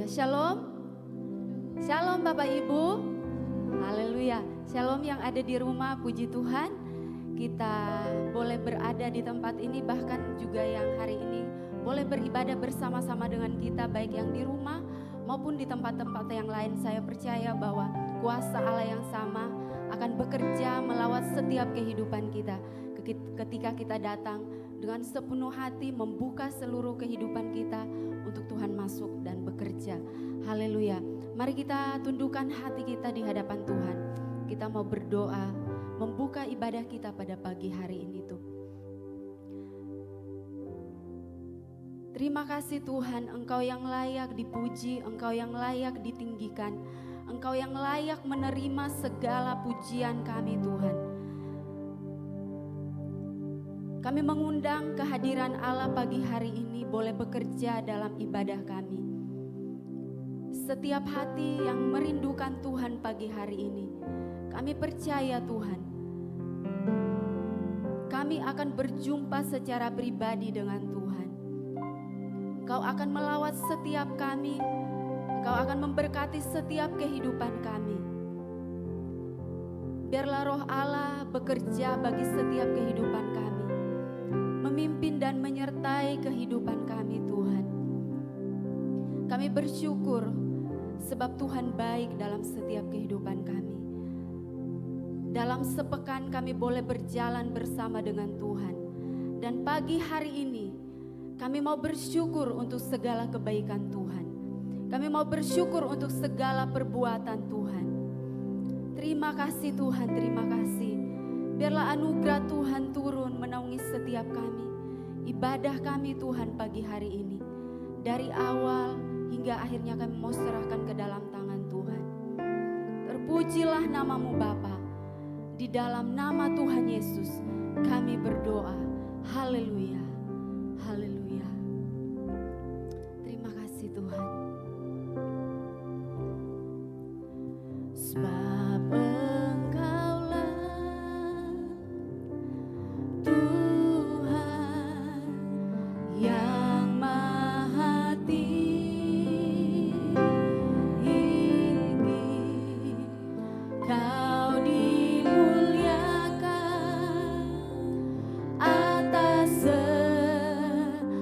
Shalom. Shalom Bapak Ibu. Haleluya. Shalom yang ada di rumah, puji Tuhan. Kita boleh berada di tempat ini, bahkan juga yang hari ini boleh beribadah bersama-sama dengan kita, baik yang di rumah maupun di tempat-tempat yang lain. Saya percaya bahwa kuasa Allah yang sama akan bekerja melawat setiap kehidupan kita. Ketika kita datang dengan sepenuh hati membuka seluruh kehidupan kita untuk Tuhan masuk dan bekerja. Haleluya. Mari kita tundukkan hati kita di hadapan Tuhan. Kita mau berdoa, membuka ibadah kita pada pagi hari ini tuh. Terima kasih Tuhan, Engkau yang layak dipuji, Engkau yang layak ditinggikan, Engkau yang layak menerima segala pujian kami Tuhan. Kami mengundang kehadiran Allah pagi hari ini boleh bekerja dalam ibadah kami. Setiap hati yang merindukan Tuhan pagi hari ini, kami percaya Tuhan, kami akan berjumpa secara pribadi dengan Tuhan. Engkau akan melawat setiap kami, Engkau akan memberkati setiap kehidupan kami. Biarlah roh Allah bekerja bagi setiap kehidupan kami, memimpin dan menyertai kehidupan kami Tuhan. Kami bersyukur sebab Tuhan baik dalam setiap kehidupan kami. Dalam sepekan kami boleh berjalan bersama dengan Tuhan. Dan pagi hari ini kami mau bersyukur untuk segala kebaikan Tuhan. Kami mau bersyukur untuk segala perbuatan Tuhan. Terima kasih Tuhan, terima kasih. Biarlah anugerah Tuhan turun menaungi setiap kami. Ibadah kami Tuhan pagi hari ini. Dari awal hingga akhirnya kami mau serahkan ke dalam tangan Tuhan. Terpujilah namamu Bapa. Di dalam nama Tuhan Yesus kami berdoa. Haleluya. Haleluya. Terima kasih Tuhan. Sebab Engkaulah Tuhan yang maha tinggi, Kau dimuliakan atas segala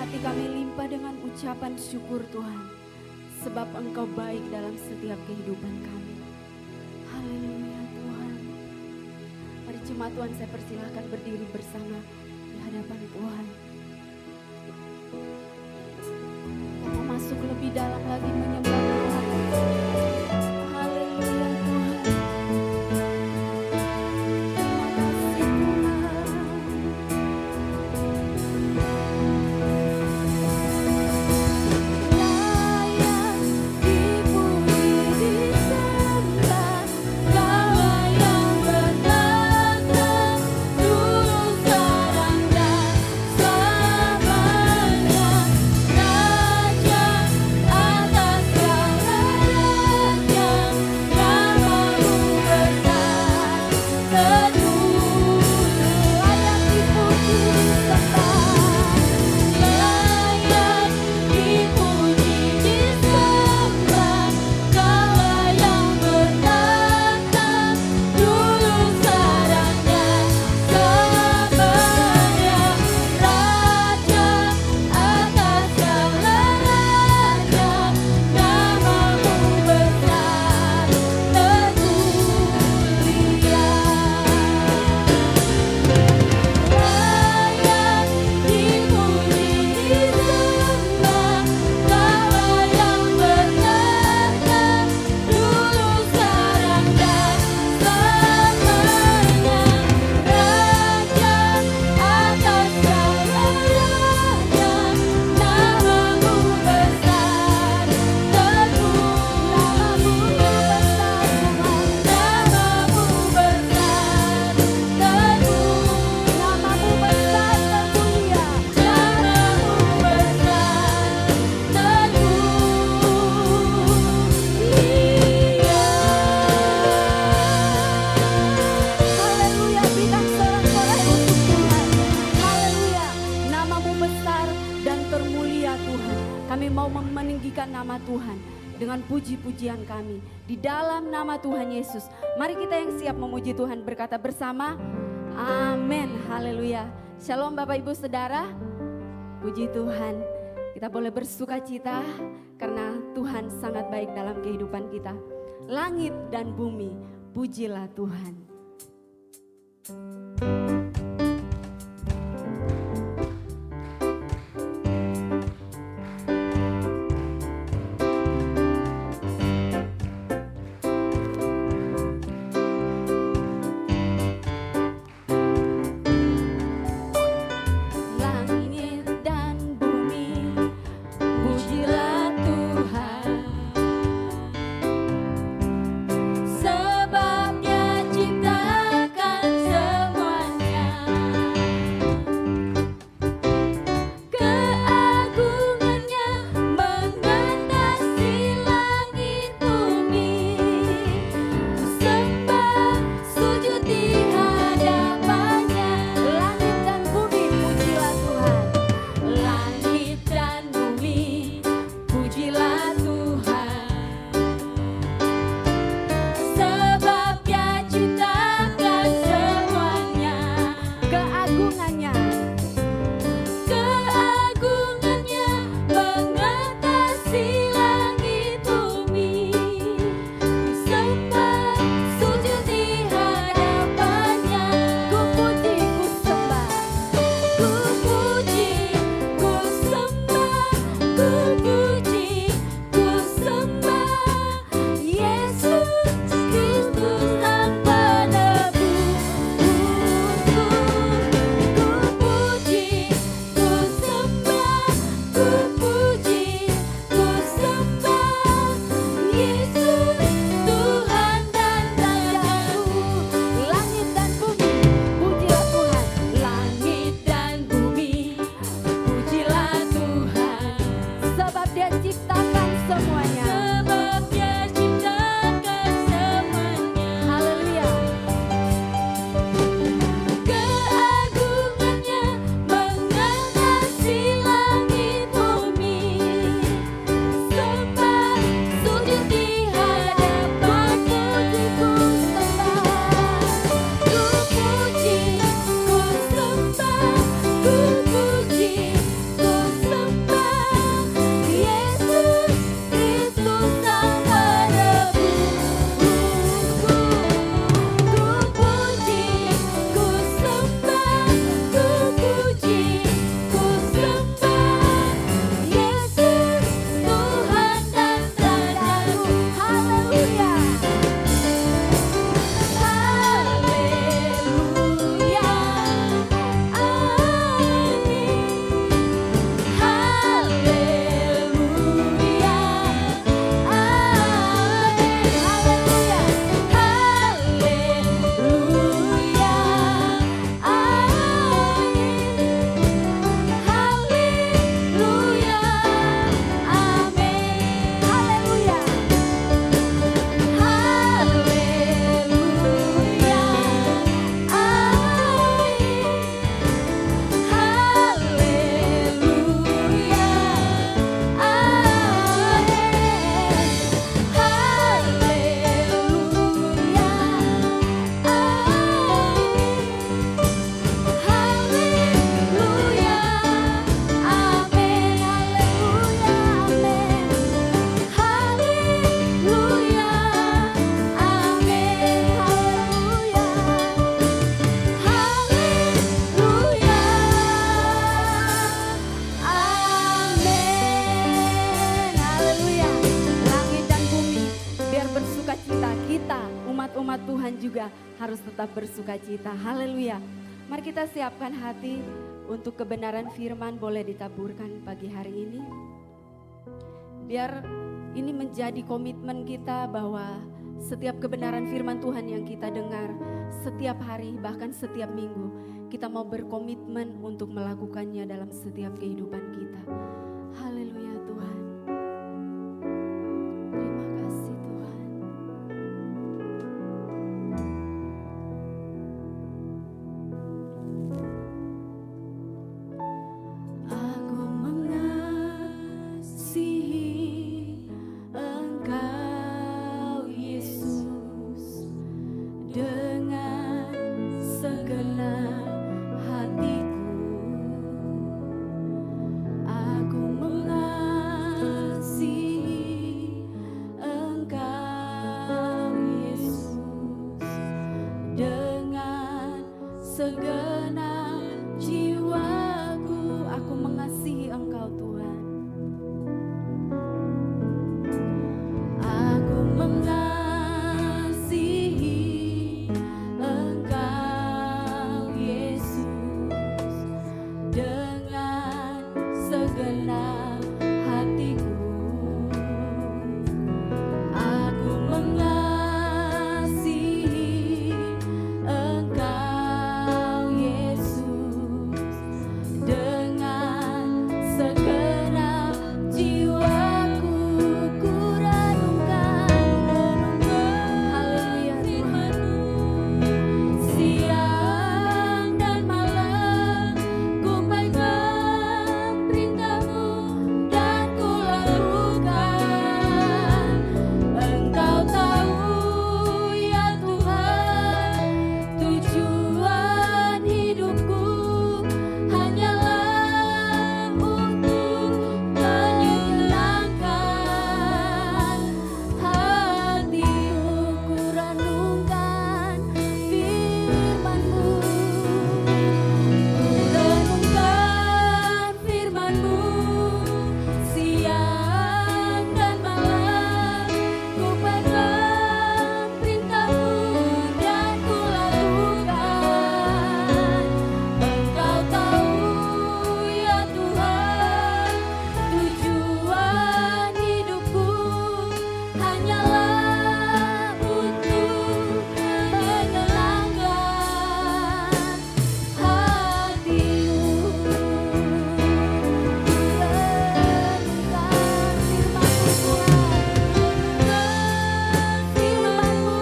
hati kami limpah dengan ucapan syukur Tuhan, sebab Engkau baik dalam setiap kehidupan kami. Haleluya Tuhan. Mari jemaat Tuhan, saya persilahkan berdiri bersama di hadapan Tuhan. Kita mau masuk lebih dalam lagi menyembah Tuhan. Haleluya Tuhan. Puji-pujian kami di dalam nama Tuhan Yesus. Mari kita yang siap memuji Tuhan berkata bersama, amin, haleluya. Shalom Bapak Ibu Saudara, puji Tuhan. Kita boleh bersuka cita karena Tuhan sangat baik dalam kehidupan kita. Langit dan bumi, pujilah Tuhan. Ku tetap bersuka cita. Haleluya. Mari kita siapkan hati untuk kebenaran firman boleh ditaburkan pagi hari ini. Biar ini menjadi komitmen kita bahwa setiap kebenaran firman Tuhan yang kita dengar setiap hari bahkan setiap minggu, kita mau berkomitmen untuk melakukannya dalam setiap kehidupan kita. Haleluya Tuhan. Terima kasih Tuhan. Aku mengasihi Engkau Yesus dengan segenap hatiku. Aku mengasihi Engkau Yesus dengan segenap jiwaku. Aku mengasihi Engkau Tuhan. Aku mengasihi Engkau Yesus dengan segenap hatiku. Aku mengasihi Engkau Yesus dengan segenap jiwaku. Ku renungkan haleluya Tuhan. Siang dan malam ku pegang perintah-Mu dan ku lakukan. Engkau tahu ya Tuhan, tujuan hidupku hanyalah untuk menyenangkan hati-Mu. Ku renungkan firman-Mu, ku renungkan firman-Mu. Siang dan malam ku pegang perintah-Mu dan ku lakukan. Engkau tahu ya Tuhan, tujuan hidupku hanyalah untuk menyenangkan hati-Mu. Renungkan firman-Mu Tuhan, firman-Mu.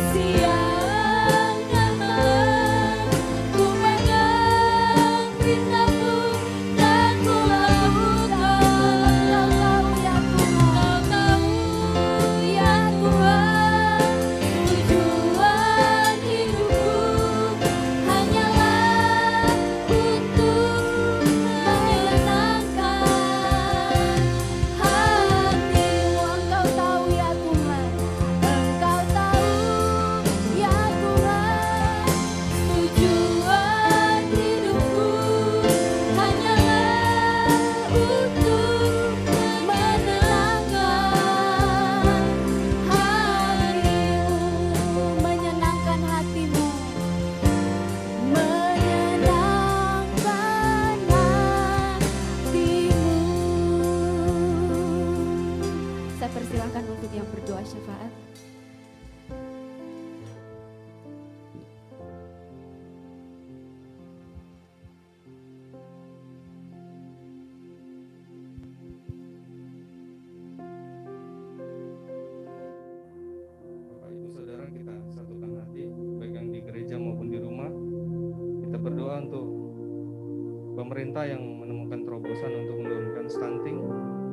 Siang dan malam ku pegang perintah-Mu dan ku lakukan. Engkau tahu ya Tuhan, tujuan hidupku hanyalah untuk menyenangkan hati-Mu. Engkau tahu ya Tuhan, Engkau tahu ya Tuhan, tujuan hidupku hanyalah untuk menyenangkan hati-Mu. Menyenangkan hati-Mu, menyenangkan hati-Mu. Saya persilahkan untuk yang berdoa syafaat. Bapak Ibu Saudara, kita satukan hati baik yang di gereja maupun di rumah. Kita berdoa untuk pemerintah yang menemukan terobosan untuk menurunkan stunting,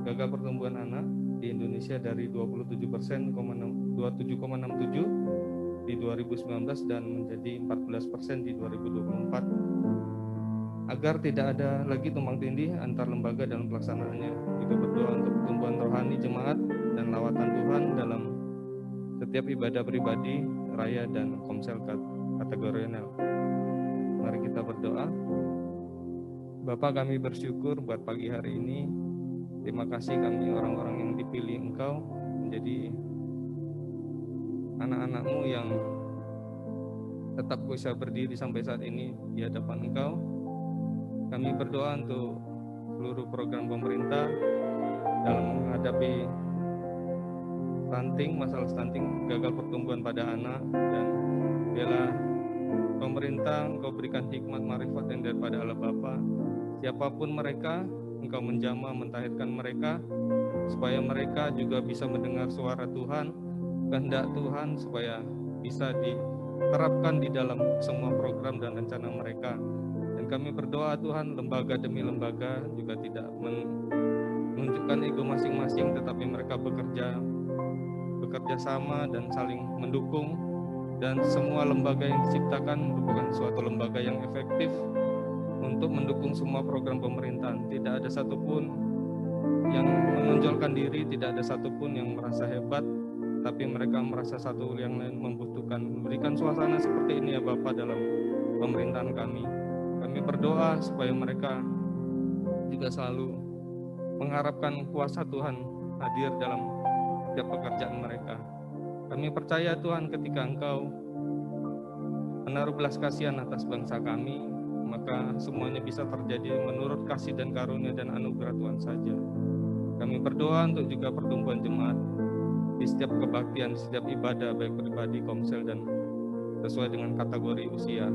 gagal pertumbuhan anak di Indonesia dari 27,67 di 2019 dan menjadi 14% di 2024, agar tidak ada lagi tumpang tindih antar lembaga dalam pelaksanaannya. Kita berdoa untuk pertumbuhan rohani jemaat dan lawatan Tuhan dalam setiap ibadah pribadi, raya, dan komsel kategorial. Mari kita berdoa. Bapa, kami bersyukur buat pagi hari ini. Terima kasih kami orang-orang yang dipilih Engkau menjadi anak-anak-Mu yang tetap bisa berdiri sampai saat ini di hadapan Engkau. Kami berdoa untuk seluruh program pemerintah dalam menghadapi stunting, masalah stunting, gagal pertumbuhan pada anak, dan biarlah pemerintah Engkau berikan hikmat marifat yang daripada Allah Bapa. Siapapun mereka, Engkau menjamah, mentahirkan mereka, supaya mereka juga bisa mendengar suara Tuhan, kehendak Tuhan, supaya bisa diterapkan di dalam semua program dan rencana mereka. Dan kami berdoa Tuhan, lembaga demi lembaga juga tidak menunjukkan ego masing-masing, tetapi mereka bekerja sama dan saling mendukung, dan semua lembaga yang diciptakan merupakan suatu lembaga yang efektif untuk mendukung semua program pemerintahan. Tidak ada satupun yang menonjolkan diri, tidak ada satupun yang merasa hebat, tapi mereka merasa satu yang lain membutuhkan. Berikan suasana seperti ini ya Bapa dalam pemerintahan kami. Kami berdoa supaya mereka juga selalu mengharapkan kuasa Tuhan hadir dalam setiap pekerjaan mereka. Kami percaya Tuhan, ketika Engkau menaruh belas kasihan atas bangsa kami, maka semuanya bisa terjadi menurut kasih dan karunia dan anugerah Tuhan saja. Kami berdoa untuk juga pertumbuhan jemaat di setiap kebaktian, setiap ibadah, baik pribadi, komsel, dan sesuai dengan kategori usia.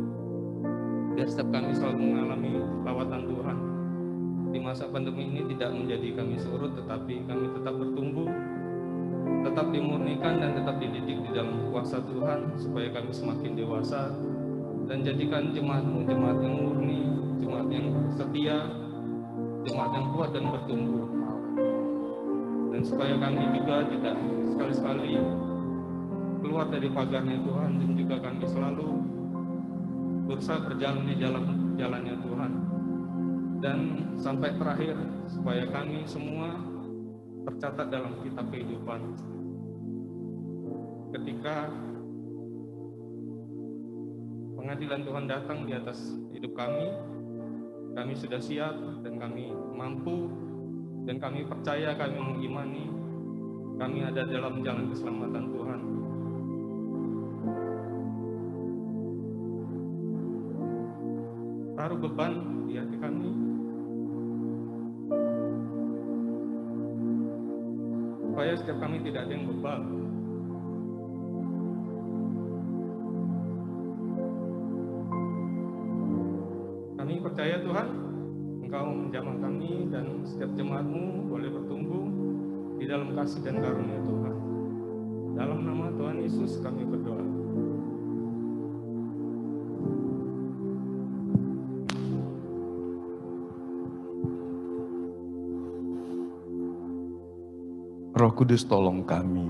Biar setiap kami selalu mengalami lawatan Tuhan. Di masa pandemi ini tidak menjadi kami surut, tetapi kami tetap bertumbuh, tetap dimurnikan dan tetap dididik di dalam kuasa Tuhan, supaya kami semakin dewasa dan jadikan jemaat-Mu jemaat yang murni, jemaat yang setia, jemaat yang kuat dan bertumbuh. Dan supaya kami juga tidak sekali-sekali keluar dari pagarnya Tuhan, dan juga kami selalu berusaha berjalan di jalannya Tuhan. Dan sampai terakhir, supaya kami semua tercatat dalam kitab kehidupan. Ketika pengadilan Tuhan datang di atas hidup kami sudah siap dan kami mampu, dan kami percaya, kami mengimani, kami ada dalam jalan keselamatan Tuhan. Taruh beban di hati kami, supaya setiap kami tidak ada yang bebal. Kami percaya Tuhan, Engkau menjamah kami dan setiap jemaat-Mu boleh bertumbuh di dalam kasih dan karunia Tuhan. Dalam nama Tuhan Yesus kami berdoa. Roh Kudus, tolong kami,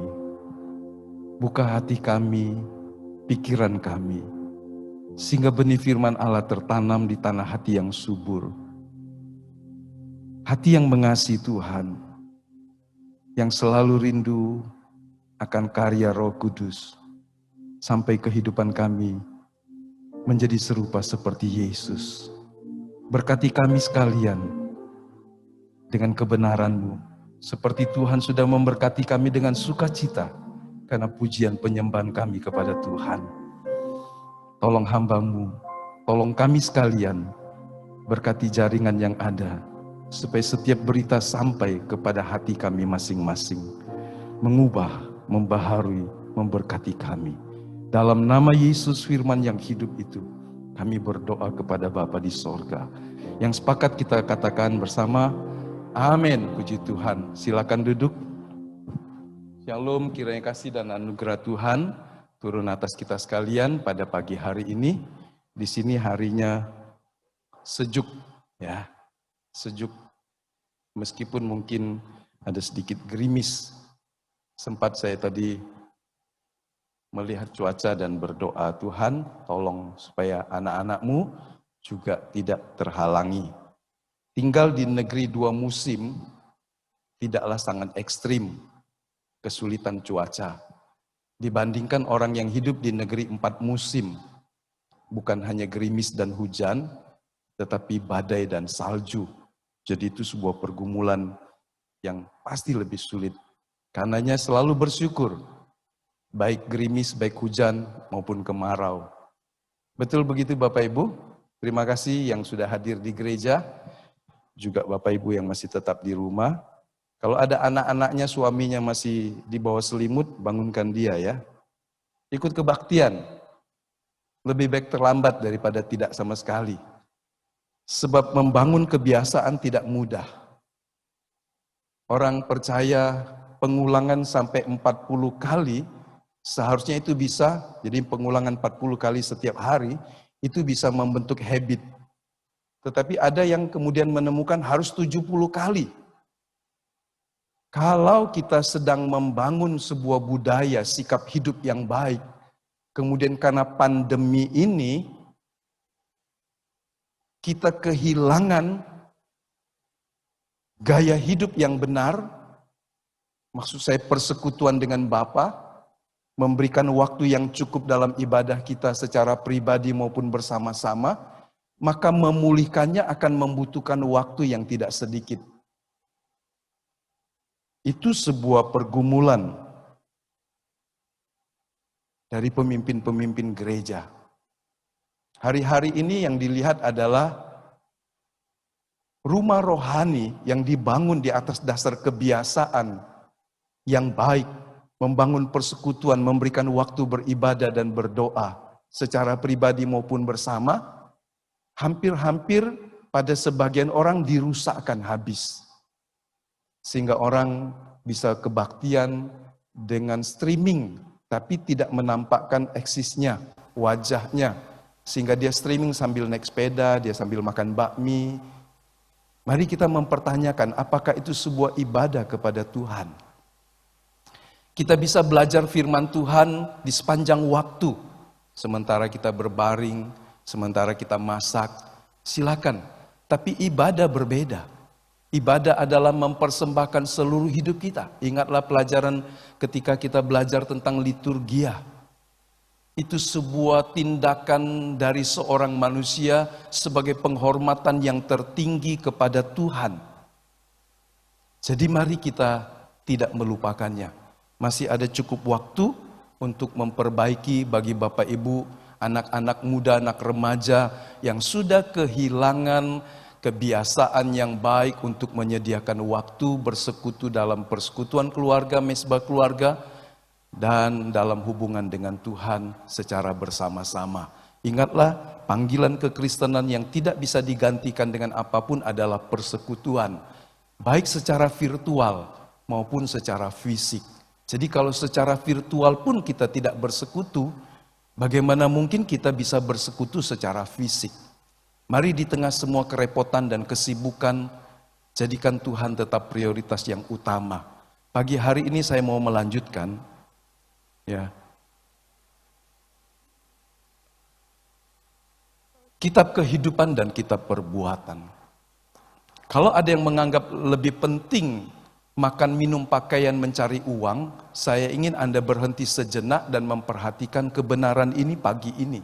buka hati kami, pikiran kami, sehingga benih firman Allah tertanam di tanah hati yang subur, hati yang mengasihi Tuhan, yang selalu rindu akan karya Roh Kudus, sampai kehidupan kami menjadi serupa seperti Yesus. Berkati kami sekalian dengan kebenaran-Mu, seperti Tuhan sudah memberkati kami dengan sukacita karena pujian penyembahan kami kepada Tuhan. Tolong hamba-Mu, tolong kami sekalian, berkati jaringan yang ada, supaya setiap berita sampai kepada hati kami masing-masing, mengubah, membaharui, memberkati kami. Dalam nama Yesus firman yang hidup itu, kami berdoa kepada Bapa di sorga. Yang sepakat kita katakan bersama, amin. Puji Tuhan. Silakan duduk. Shalom, kiranya kasih dan anugerah Tuhan turun atas kita sekalian pada pagi hari ini. Di sini harinya sejuk, ya, sejuk. Meskipun mungkin ada sedikit gerimis. Sempat saya tadi melihat cuaca dan berdoa, Tuhan, tolong supaya anak-anak-Mu juga tidak terhalangi. Tinggal di negeri 2 musim tidaklah sangat ekstrim kesulitan cuaca dibandingkan orang yang hidup di negeri 4 musim. Bukan hanya gerimis dan hujan, tetapi badai dan salju. Jadi itu sebuah pergumulan yang pasti lebih sulit. Karenanya selalu bersyukur, baik gerimis, baik hujan maupun kemarau. Betul begitu Bapak Ibu. Terima kasih yang sudah hadir di gereja, juga Bapak Ibu yang masih tetap di rumah. Kalau ada anak-anaknya, suaminya masih di bawah selimut, bangunkan dia ya. Ikut kebaktian. Lebih baik terlambat daripada tidak sama sekali. Sebab membangun kebiasaan tidak mudah. Orang percaya pengulangan sampai 40 kali, seharusnya itu bisa, jadi pengulangan 40 kali setiap hari, itu bisa membentuk habit. Tetapi ada yang kemudian menemukan harus 70 kali. Kalau kita sedang membangun sebuah budaya, sikap hidup yang baik, kemudian karena pandemi ini, kita kehilangan gaya hidup yang benar, maksud saya persekutuan dengan Bapa, memberikan waktu yang cukup dalam ibadah kita secara pribadi maupun bersama-sama, maka memulihkannya akan membutuhkan waktu yang tidak sedikit. Itu sebuah pergumulan dari pemimpin-pemimpin gereja. Hari-hari ini yang dilihat adalah rumah rohani yang dibangun di atas dasar kebiasaan yang baik, membangun persekutuan, memberikan waktu beribadah dan berdoa secara pribadi maupun bersama, hampir-hampir pada sebagian orang dirusakkan habis. Sehingga orang bisa kebaktian dengan streaming, tapi tidak menampakkan eksisnya, wajahnya. Sehingga dia streaming sambil naik sepeda, dia sambil makan bakmi. Mari kita mempertanyakan, apakah itu sebuah ibadah kepada Tuhan? Kita bisa belajar firman Tuhan di sepanjang waktu. Sementara kita berbaring, sementara kita masak, silakan. Tapi ibadah berbeda. Ibadah adalah mempersembahkan seluruh hidup kita. Ingatlah pelajaran ketika kita belajar tentang liturgia. Itu sebuah tindakan dari seorang manusia sebagai penghormatan yang tertinggi kepada Tuhan. Jadi mari kita tidak melupakannya. Masih ada cukup waktu untuk memperbaiki bagi Bapak Ibu, anak-anak muda, anak remaja yang sudah kehilangan kebiasaan yang baik untuk menyediakan waktu bersekutu dalam persekutuan keluarga, mesbah keluarga, dan dalam hubungan dengan Tuhan secara bersama-sama. Ingatlah, panggilan kekristenan yang tidak bisa digantikan dengan apapun adalah persekutuan, baik secara virtual maupun secara fisik. Jadi kalau secara virtual pun kita tidak bersekutu, bagaimana mungkin kita bisa bersekutu secara fisik? Mari di tengah semua kerepotan dan kesibukan, jadikan Tuhan tetap prioritas yang utama. Pagi hari ini saya mau melanjutkan, ya. Kitab kehidupan dan kitab perbuatan. Kalau ada yang menganggap lebih penting makan, minum, pakaian, mencari uang, saya ingin Anda berhenti sejenak dan memperhatikan kebenaran ini pagi ini.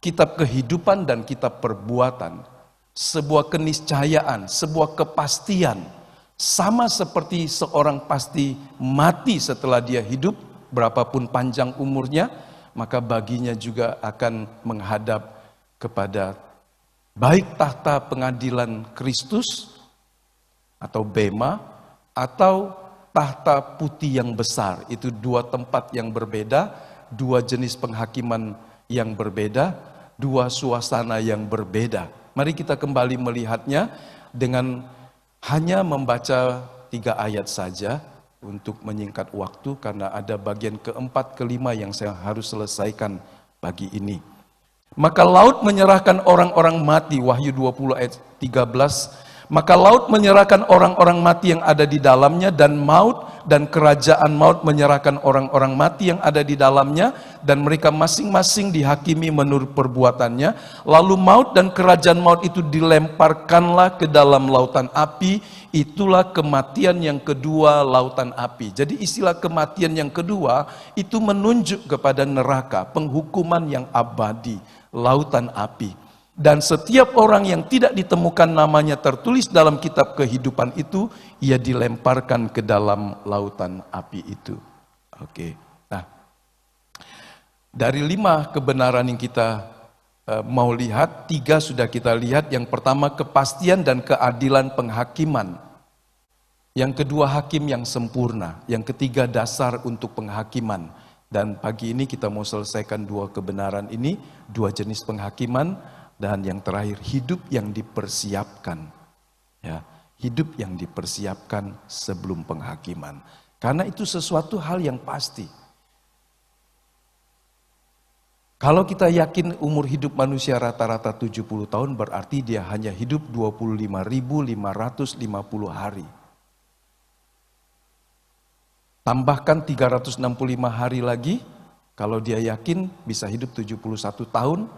Kitab kehidupan dan kitab perbuatan, sebuah keniscayaan, sebuah kepastian, sama seperti seorang pasti mati setelah dia hidup, berapapun panjang umurnya, maka baginya juga akan menghadap kepada baik tahta pengadilan Kristus, atau Bema, atau tahta putih yang besar. Itu dua tempat yang berbeda, dua jenis penghakiman yang berbeda, dua suasana yang berbeda. Mari kita kembali melihatnya dengan hanya membaca 3 ayat saja untuk menyingkat waktu, karena ada bagian keempat, kelima yang saya harus selesaikan pagi ini. Maka laut menyerahkan orang-orang mati, Wahyu 20 ayat 13. Maka laut menyerahkan orang-orang mati yang ada di dalamnya, dan maut dan kerajaan maut menyerahkan orang-orang mati yang ada di dalamnya, dan mereka masing-masing dihakimi menurut perbuatannya. Lalu maut dan kerajaan maut itu dilemparkanlah ke dalam lautan api. Itulah kematian yang kedua, lautan api. Jadi istilah kematian yang kedua itu menunjuk kepada neraka, penghukuman yang abadi, lautan api. Dan setiap orang yang tidak ditemukan namanya tertulis dalam kitab kehidupan itu, ia dilemparkan ke dalam lautan api itu. Oke. Nah, Dari 5 kebenaran yang kita mau lihat, 3 sudah kita lihat. Yang pertama, kepastian dan keadilan penghakiman. Yang kedua, hakim yang sempurna. Yang ketiga, dasar untuk penghakiman. Dan pagi ini kita mau selesaikan 2 kebenaran ini, 2 jenis penghakiman, dan yang terakhir, hidup yang dipersiapkan. Ya, hidup yang dipersiapkan sebelum penghakiman. Karena itu sesuatu hal yang pasti. Kalau kita yakin umur hidup manusia rata-rata 70 tahun, berarti dia hanya hidup 25.550 hari. Tambahkan 365 hari lagi, kalau dia yakin bisa hidup 71 tahun,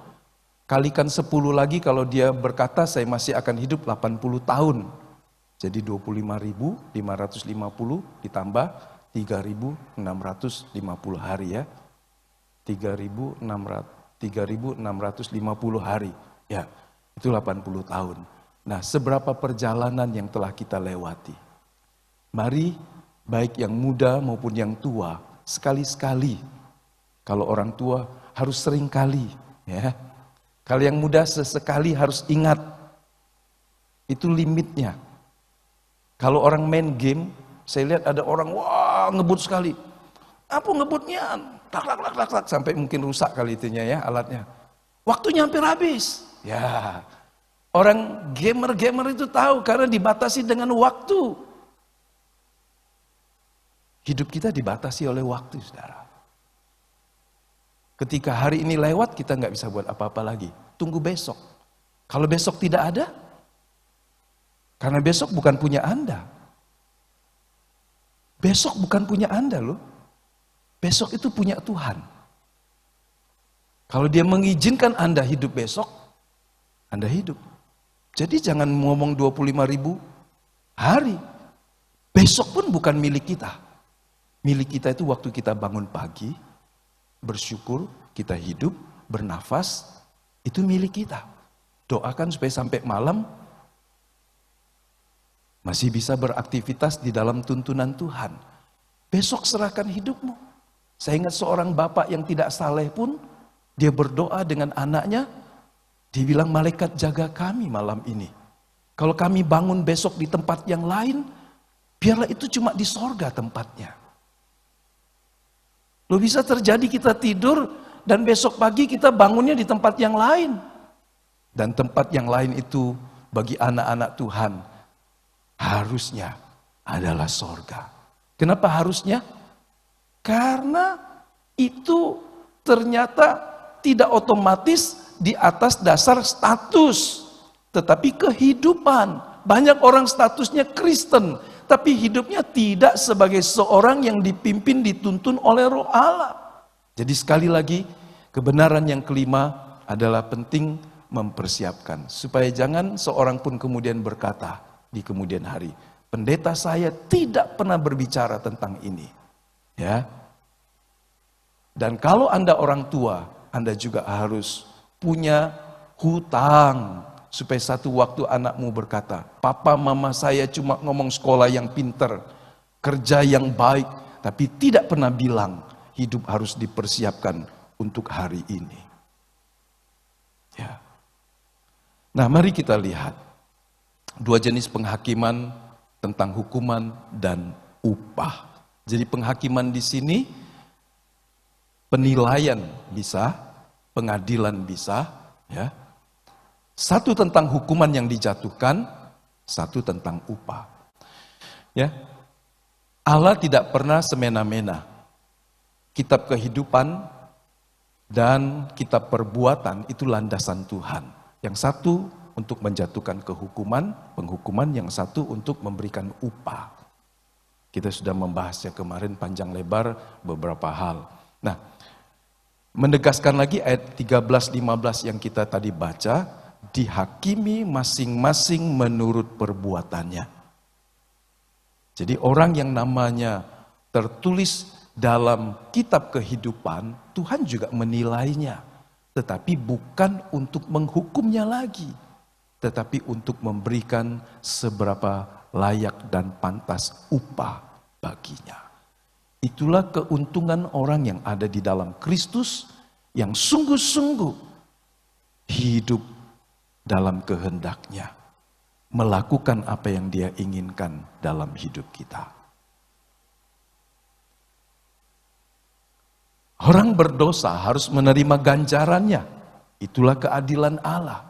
kalikan 10 lagi kalau dia berkata saya masih akan hidup 80 tahun. Jadi 25.550 ditambah 3.650 hari ya. 3.650 hari. Ya, itu 80 tahun. Nah, seberapa perjalanan yang telah kita lewati? Mari, baik yang muda maupun yang tua, sekali-sekali. Kalau orang tua harus sering kali. Ya. Kalau yang muda sesekali harus ingat. Itu limitnya. Kalau orang main game, saya lihat ada orang, wah ngebut sekali. Apa ngebutnya? Tak, sampai mungkin rusak kali itunya ya alatnya. Waktunya hampir habis. Ya, orang gamer itu tahu karena dibatasi dengan waktu. Hidup kita dibatasi oleh waktu, saudara. Ketika hari ini lewat, kita nggak bisa buat apa-apa lagi. Tunggu besok. Kalau besok tidak ada, karena besok bukan punya Anda. Besok bukan punya Anda loh. Besok itu punya Tuhan. Kalau dia mengizinkan Anda hidup besok, Anda hidup. Jadi jangan ngomong 25.000 hari. Besok pun bukan milik kita. Milik kita itu waktu kita bangun pagi, bersyukur, kita hidup, bernafas, itu milik kita. Doakan supaya sampai malam masih bisa beraktivitas di dalam tuntunan Tuhan. Besok serahkan hidupmu. Saya ingat seorang bapak yang tidak saleh pun, dia berdoa dengan anaknya, dia bilang, malaikat jaga kami malam ini. Kalau kami bangun besok di tempat yang lain, biarlah itu cuma di sorga tempatnya. Loh, bisa terjadi kita tidur, dan besok pagi kita bangunnya di tempat yang lain. Dan tempat yang lain itu bagi anak-anak Tuhan, harusnya adalah sorga. Kenapa harusnya? Karena itu ternyata tidak otomatis di atas dasar status, tetapi kehidupan. Banyak orang statusnya Kristen, tapi hidupnya tidak sebagai seorang yang dipimpin, dituntun oleh Roh Allah. Jadi sekali lagi, kebenaran yang kelima adalah penting mempersiapkan. Supaya jangan seorang pun kemudian berkata di kemudian hari, pendeta saya tidak pernah berbicara tentang ini. Ya. Dan kalau Anda orang tua, Anda juga harus punya hutang supaya satu waktu anakmu berkata, papa mama saya cuma ngomong sekolah yang pinter, kerja yang baik, tapi tidak pernah bilang hidup harus dipersiapkan untuk hari ini. Ya. Nah, mari kita lihat 2 jenis penghakiman tentang hukuman dan upah. Jadi penghakiman di sini, penilaian bisa, pengadilan bisa, ya. Satu tentang hukuman yang dijatuhkan, satu tentang upah. Ya. Allah tidak pernah semena-mena. Kitab kehidupan dan kitab perbuatan itu landasan Tuhan. Yang satu untuk menjatuhkan penghukuman, yang satu untuk memberikan upah. Kita sudah membahasnya kemarin panjang lebar beberapa hal. Nah, menegaskan lagi ayat 13-15 yang kita tadi baca, dihakimi masing-masing menurut perbuatannya. Jadi orang yang namanya tertulis dalam kitab kehidupan, Tuhan juga menilainya. Tetapi bukan untuk menghukumnya lagi, tetapi untuk memberikan seberapa layak dan pantas upah baginya. Itulah keuntungan orang yang ada di dalam Kristus, yang sungguh-sungguh hidup dalam kehendak-Nya, melakukan apa yang Dia inginkan dalam hidup kita. Orang berdosa harus menerima ganjarannya. Itulah keadilan Allah.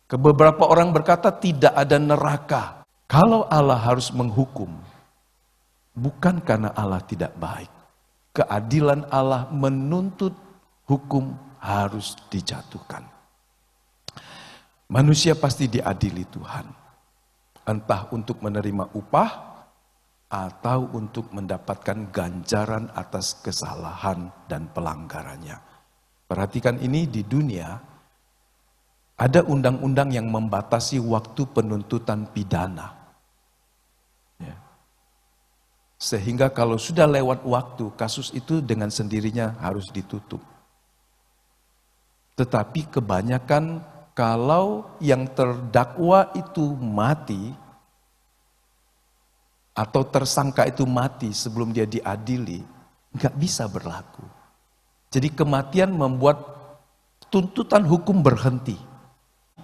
Beberapa orang berkata tidak ada neraka. Kalau Allah harus menghukum, bukan karena Allah tidak baik. Keadilan Allah menuntut hukum harus dijatuhkan. Manusia pasti diadili Tuhan. Entah untuk menerima upah atau untuk mendapatkan ganjaran atas kesalahan dan pelanggarannya. Perhatikan ini, di dunia ada undang-undang yang membatasi waktu penuntutan pidana. Ya. Sehingga kalau sudah lewat waktu, kasus itu dengan sendirinya harus ditutup. Tetapi kebanyakan kalau yang terdakwa itu mati, atau tersangka itu mati sebelum dia diadili, nggak bisa berlaku. Jadi kematian membuat tuntutan hukum berhenti.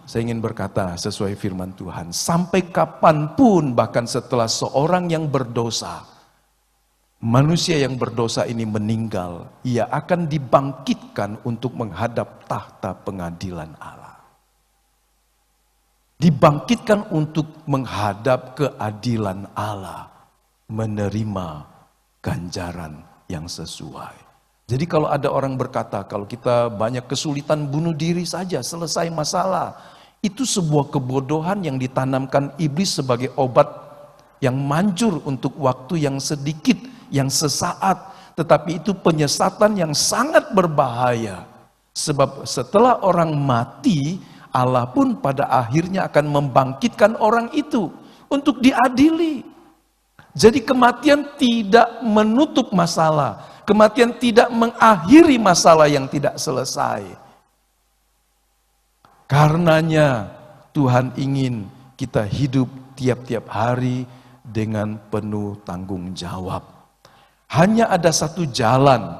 Saya ingin berkata sesuai firman Tuhan, sampai kapanpun bahkan setelah seorang yang berdosa, manusia yang berdosa ini meninggal, ia akan dibangkitkan untuk menghadap tahta pengadilan Allah. Dibangkitkan untuk menghadap keadilan Allah, menerima ganjaran yang sesuai. Jadi kalau ada orang berkata, kalau kita banyak kesulitan bunuh diri saja, selesai masalah. Itu sebuah kebodohan yang ditanamkan iblis sebagai obat yang manjur untuk waktu yang sedikit, yang sesaat. Tetapi itu penyesatan yang sangat berbahaya. Sebab setelah orang mati, Allah pun pada akhirnya akan membangkitkan orang itu untuk diadili. Jadi kematian tidak menutup masalah. Kematian tidak mengakhiri masalah yang tidak selesai. Karenanya Tuhan ingin kita hidup tiap-tiap hari dengan penuh tanggung jawab. Hanya ada satu jalan,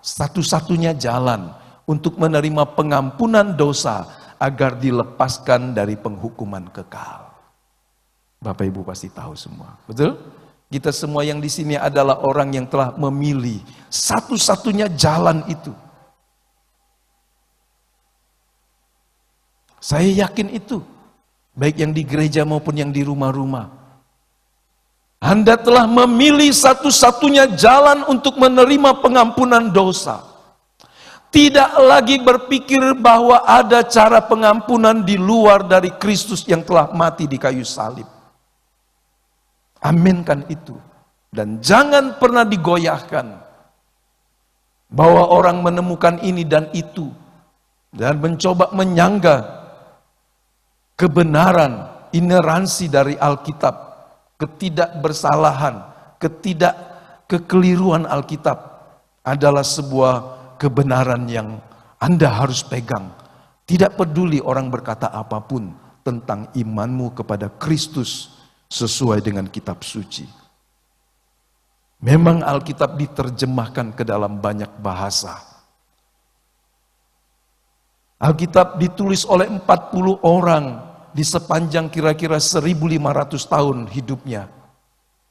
satu-satunya jalan untuk menerima pengampunan dosa agar dilepaskan dari penghukuman kekal. Bapak Ibu pasti tahu semua, betul? Kita semua yang di sini adalah orang yang telah memilih satu-satunya jalan itu. Saya yakin itu, baik yang di gereja maupun yang di rumah-rumah. Anda telah memilih satu-satunya jalan untuk menerima pengampunan dosa. Tidak lagi berpikir bahwa ada cara pengampunan di luar dari Kristus yang telah mati di kayu salib. Aminkan itu. Dan jangan pernah digoyahkan bahwa orang menemukan ini dan itu dan mencoba menyangga kebenaran, ineransi dari Alkitab, ketidakbersalahan, kekeliruan Alkitab adalah sebuah kebenaran yang Anda harus pegang. Tidak peduli orang berkata apapun tentang imanmu kepada Kristus sesuai dengan kitab suci. Memang Alkitab diterjemahkan ke dalam banyak bahasa. Alkitab ditulis oleh 40 orang di sepanjang kira-kira 1500 tahun hidupnya.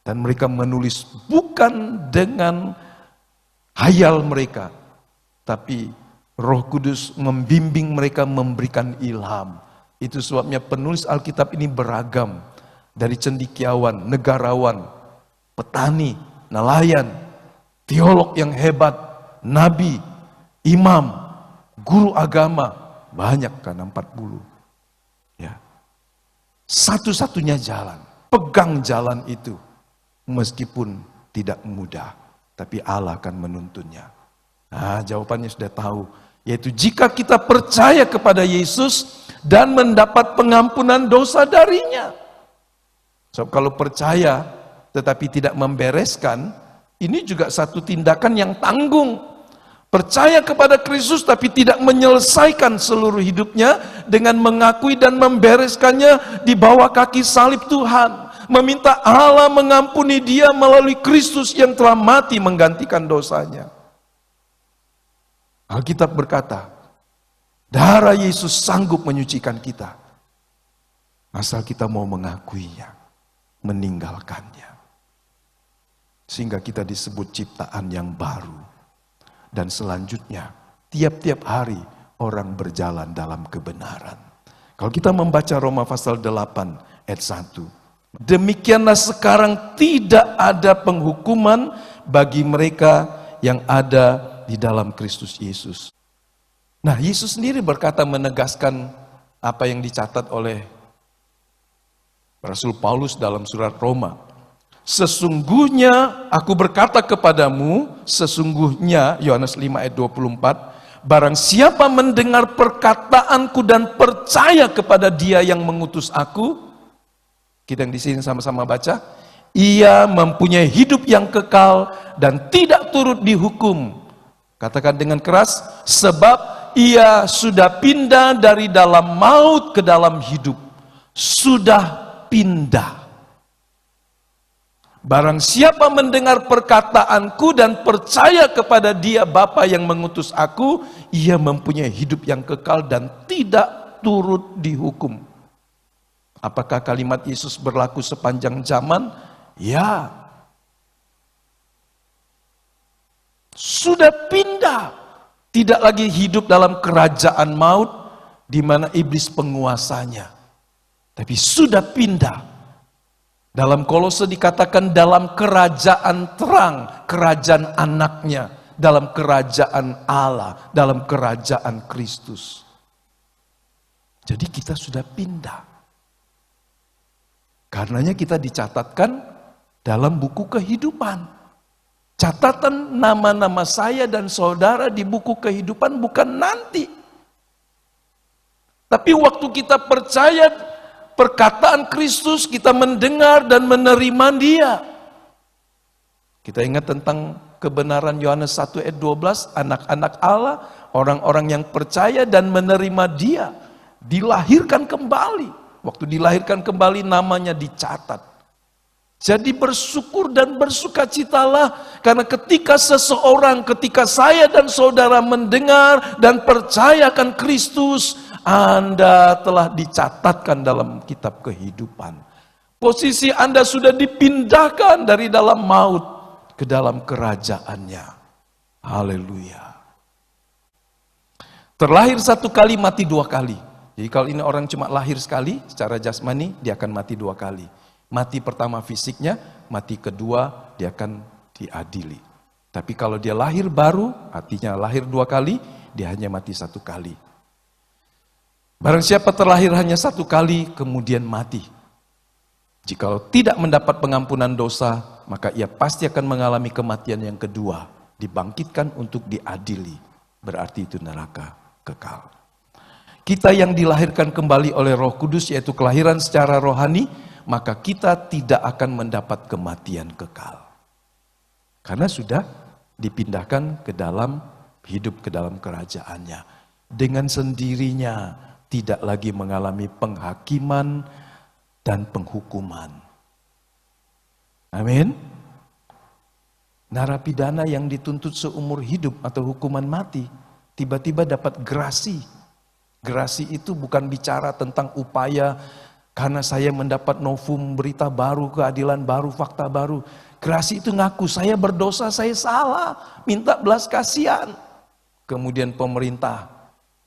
Dan mereka menulis bukan dengan hayal mereka, tapi Roh Kudus membimbing mereka, memberikan ilham. Itu sebabnya penulis Alkitab ini beragam. Dari cendekiawan, negarawan, petani, nelayan, teolog yang hebat, nabi, imam, guru agama, banyak kan 40. Ya. Satu-satunya jalan, pegang jalan itu. Meskipun tidak mudah, tapi Allah akan menuntunnya. Nah, jawabannya sudah tahu, yaitu jika kita percaya kepada Yesus dan mendapat pengampunan dosa darinya. So, kalau percaya tetapi tidak membereskan, ini juga satu tindakan yang tanggung. Percaya kepada Kristus tapi tidak menyelesaikan seluruh hidupnya dengan mengakui dan membereskannya di bawah kaki salib Tuhan. Meminta Allah mengampuni dia melalui Kristus yang telah mati menggantikan dosanya. Alkitab berkata, darah Yesus sanggup menyucikan kita. Asal kita mau mengakuinya, meninggalkannya. Sehingga kita disebut ciptaan yang baru. Dan selanjutnya, tiap-tiap hari orang berjalan dalam kebenaran. Kalau kita membaca Roma pasal 8 ayat 1. Demikianlah sekarang tidak ada penghukuman bagi mereka yang ada di dalam Kristus Yesus. Nah, Yesus sendiri berkata menegaskan apa yang dicatat oleh Rasul Paulus dalam surat Roma. Sesungguhnya aku berkata kepadamu, sesungguhnya, Yohanes 5 ayat 24, barang siapa mendengar perkataanku dan percaya kepada Dia yang mengutus aku, kita yang di sini sama-sama baca, ia mempunyai hidup yang kekal dan tidak turut dihukum. Katakan dengan keras, sebab ia sudah pindah dari dalam maut ke dalam hidup. Sudah pindah. Barang siapa mendengar perkataanku dan percaya kepada Dia Bapa yang mengutus aku, ia mempunyai hidup yang kekal dan tidak turut dihukum. Apakah kalimat Yesus berlaku sepanjang zaman? Ya. Sudah pindah. Tidak lagi hidup dalam kerajaan maut di mana iblis penguasanya. Tapi sudah pindah. Dalam Kolose dikatakan dalam kerajaan terang, kerajaan anaknya, dalam kerajaan Allah, dalam kerajaan Kristus. Jadi kita sudah pindah. Karenanya kita dicatatkan dalam buku kehidupan. Catatan nama-nama saya dan saudara di buku kehidupan bukan nanti. Tapi waktu kita percaya perkataan Kristus, kita mendengar dan menerima Dia. Kita ingat tentang kebenaran Yohanes 1 ayat 12, anak-anak Allah, orang-orang yang percaya dan menerima Dia, dilahirkan kembali. Waktu dilahirkan kembali namanya dicatat. Jadi bersyukur dan bersukacitalah karena ketika seseorang, ketika saya dan saudara mendengar dan percayakan Kristus, Anda telah dicatatkan dalam kitab kehidupan. Posisi Anda sudah dipindahkan dari dalam maut ke dalam kerajaannya. Haleluya. Terlahir satu kali, mati dua kali. Jadi kalau ini orang cuma lahir sekali secara jasmani, dia akan mati dua kali. Mati pertama fisiknya, mati kedua dia akan diadili. Tapi kalau dia lahir baru, artinya lahir dua kali, dia hanya mati satu kali. Barang siapa terlahir hanya satu kali, kemudian mati. Jikalau tidak mendapat pengampunan dosa, maka ia pasti akan mengalami kematian yang kedua. Dibangkitkan untuk diadili. Berarti itu neraka kekal. Kita yang dilahirkan kembali oleh Roh Kudus, yaitu kelahiran secara rohani, maka kita tidak akan mendapat kematian kekal. Karena sudah dipindahkan ke dalam hidup, ke dalam kerajaannya. Dengan sendirinya tidak lagi mengalami penghakiman dan penghukuman. Amin. Narapidana yang dituntut seumur hidup atau hukuman mati, tiba-tiba dapat grasi. Grasi itu bukan bicara tentang upaya karena saya mendapat novum, berita baru, keadilan baru, fakta baru. Grasi itu ngaku saya berdosa, saya salah, minta belas kasihan. Kemudian pemerintah,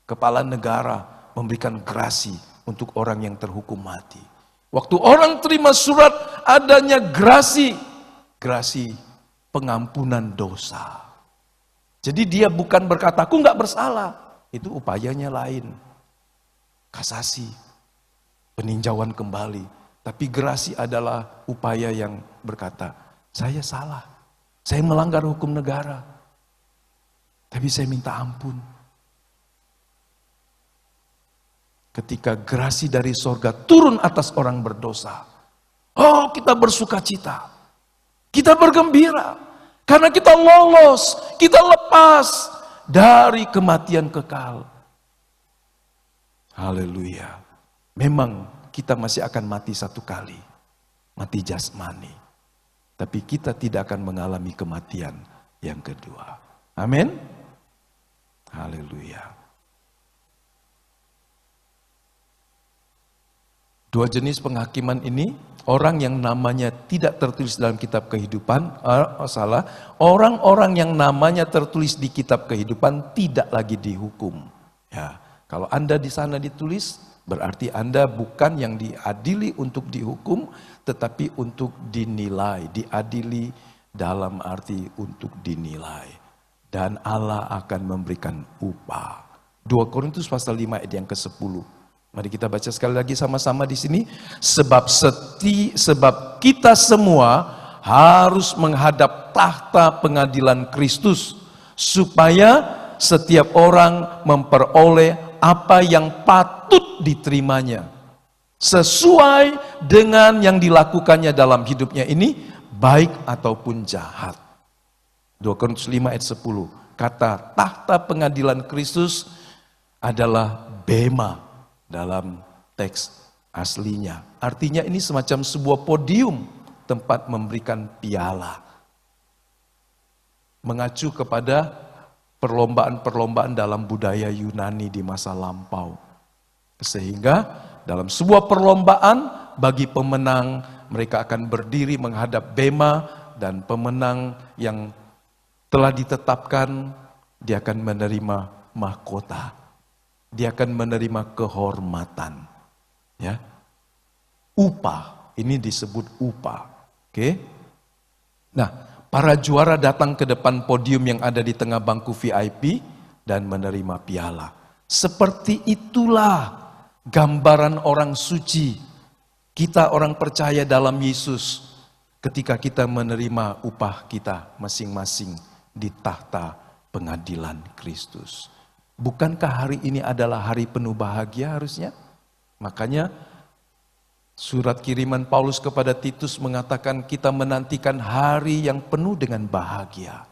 kepala negara memberikan grasi untuk orang yang terhukum mati. Waktu orang terima surat adanya grasi pengampunan dosa. Jadi dia bukan berkata, aku nggak bersalah. Itu upayanya lain. Kasasi, peninjauan kembali. Tapi grasi adalah upaya yang berkata, saya salah. Saya melanggar hukum negara. Tapi saya minta ampun. Ketika grasi dari sorga turun atas orang berdosa. Oh, kita bersukacita. Kita bergembira. Karena kita lolos, kita lepas dari kematian kekal. Haleluya. Memang kita masih akan mati satu kali. Mati jasmani. Tapi kita tidak akan mengalami kematian yang kedua. Amin. Haleluya. Dua jenis penghakiman ini, orang yang namanya tidak tertulis dalam kitab kehidupan, orang-orang yang namanya tertulis di kitab kehidupan tidak lagi dihukum. Ya, kalau Anda di sana ditulis, berarti Anda bukan yang diadili untuk dihukum, tetapi untuk dinilai, diadili dalam arti untuk dinilai. Dan Allah akan memberikan upah. 2 Korintus pasal 5 ayat yang ke-10. Mari kita baca sekali lagi sama-sama di sini. Sebab kita semua harus menghadap tahta pengadilan Kristus, supaya setiap orang memperoleh apa yang patut diterimanya, sesuai dengan yang dilakukannya dalam hidupnya ini, baik ataupun jahat. 2 Korintus 5 ayat 10. Kata tahta pengadilan Kristus adalah bema dalam teks aslinya. Artinya ini semacam sebuah podium tempat memberikan piala. Mengacu kepada perlombaan-perlombaan dalam budaya Yunani di masa lampau. Sehingga dalam sebuah perlombaan bagi pemenang, mereka akan berdiri menghadap bema, dan pemenang yang telah ditetapkan, dia akan menerima mahkota. Dia akan menerima kehormatan. Ya. Upah, ini disebut upah. Oke. Nah, para juara datang ke depan podium yang ada di tengah bangku VIP dan menerima piala. Seperti itulah gambaran orang suci. Kita orang percaya dalam Yesus ketika kita menerima upah kita masing-masing di tahta pengadilan Kristus. Bukankah hari ini adalah hari penuh bahagia harusnya? Makanya surat kiriman Paulus kepada Titus mengatakan kita menantikan hari yang penuh dengan bahagia.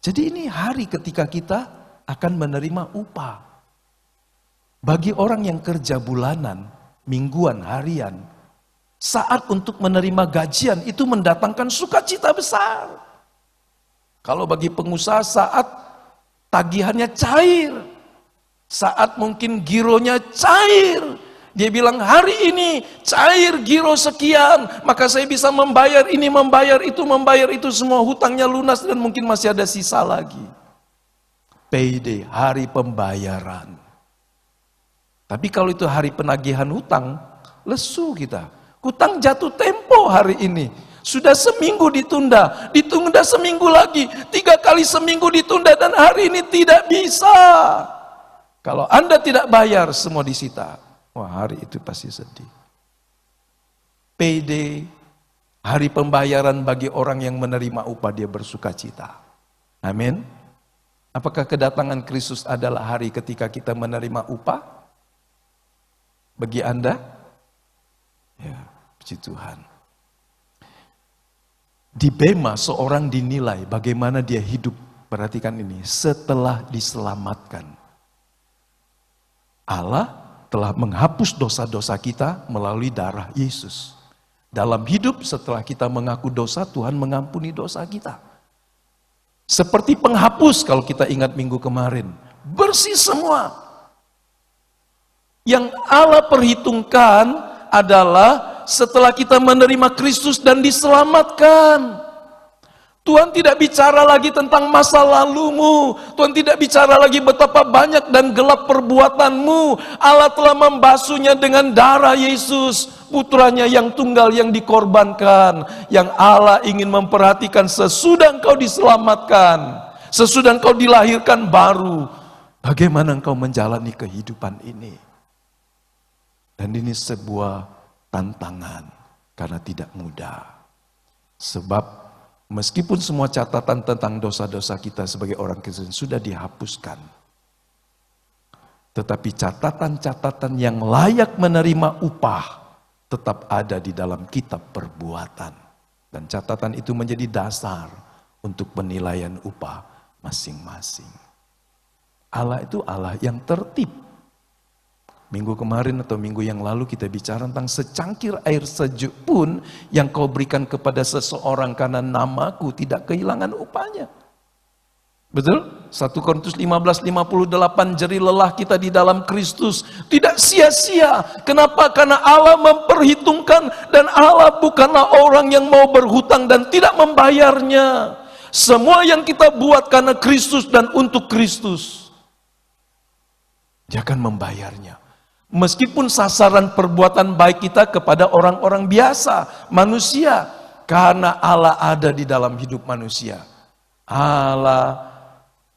Jadi ini hari ketika kita akan menerima upah. Bagi orang yang kerja bulanan, mingguan, harian, saat untuk menerima gajian itu mendatangkan sukacita besar. Kalau bagi pengusaha saat tagihannya cair, saat mungkin gironya cair, dia bilang hari ini cair giro sekian, maka saya bisa membayar ini, membayar itu, semua hutangnya lunas dan mungkin masih ada sisa lagi. Payday, hari pembayaran. Tapi kalau itu hari penagihan hutang, lesu kita. Hutang jatuh tempo hari ini. Sudah seminggu ditunda seminggu lagi, 3 kali seminggu ditunda dan hari ini tidak bisa. Kalau Anda tidak bayar, semua disita. Wah, hari itu pasti sedih. PD, hari pembayaran bagi orang yang menerima upah, dia bersuka cita. Amin. Apakah kedatangan Kristus adalah hari ketika kita menerima upah? Bagi Anda? Ya, puji Tuhan. Di bema seorang dinilai bagaimana dia hidup. Perhatikan ini, setelah diselamatkan. Allah telah menghapus dosa-dosa kita melalui darah Yesus. Dalam hidup setelah kita mengaku dosa, Tuhan mengampuni dosa kita. Seperti penghapus kalau kita ingat minggu kemarin. Bersih semua. Yang Allah perhitungkan adalah setelah kita menerima Kristus dan diselamatkan. Tuhan tidak bicara lagi tentang masa lalumu. Tuhan tidak bicara lagi betapa banyak dan gelap perbuatanmu. Allah telah membasuhnya dengan darah Yesus, putranya yang tunggal yang dikorbankan. Yang Allah ingin memperhatikan sesudah engkau diselamatkan, sesudah engkau dilahirkan baru, bagaimana engkau menjalani kehidupan ini. Dan ini sebuah tantangan karena tidak mudah. Sebab meskipun semua catatan tentang dosa-dosa kita sebagai orang Kristen sudah dihapuskan, tetapi catatan-catatan yang layak menerima upah tetap ada di dalam kitab perbuatan. Dan catatan itu menjadi dasar untuk penilaian upah masing-masing. Allah itu Allah yang tertib. Minggu kemarin atau minggu yang lalu kita bicara tentang secangkir air sejuk pun yang kau berikan kepada seseorang karena namaku tidak kehilangan upahnya. Betul? 1 Korintus 15:58, jerih lelah kita di dalam Kristus tidak sia-sia. Kenapa? Karena Allah memperhitungkan, dan Allah bukanlah orang yang mau berhutang dan tidak membayarnya. Semua yang kita buat karena Kristus dan untuk Kristus, Dia akan membayarnya. Meskipun sasaran perbuatan baik kita kepada orang-orang biasa, manusia, karena Allah ada di dalam hidup manusia. Allah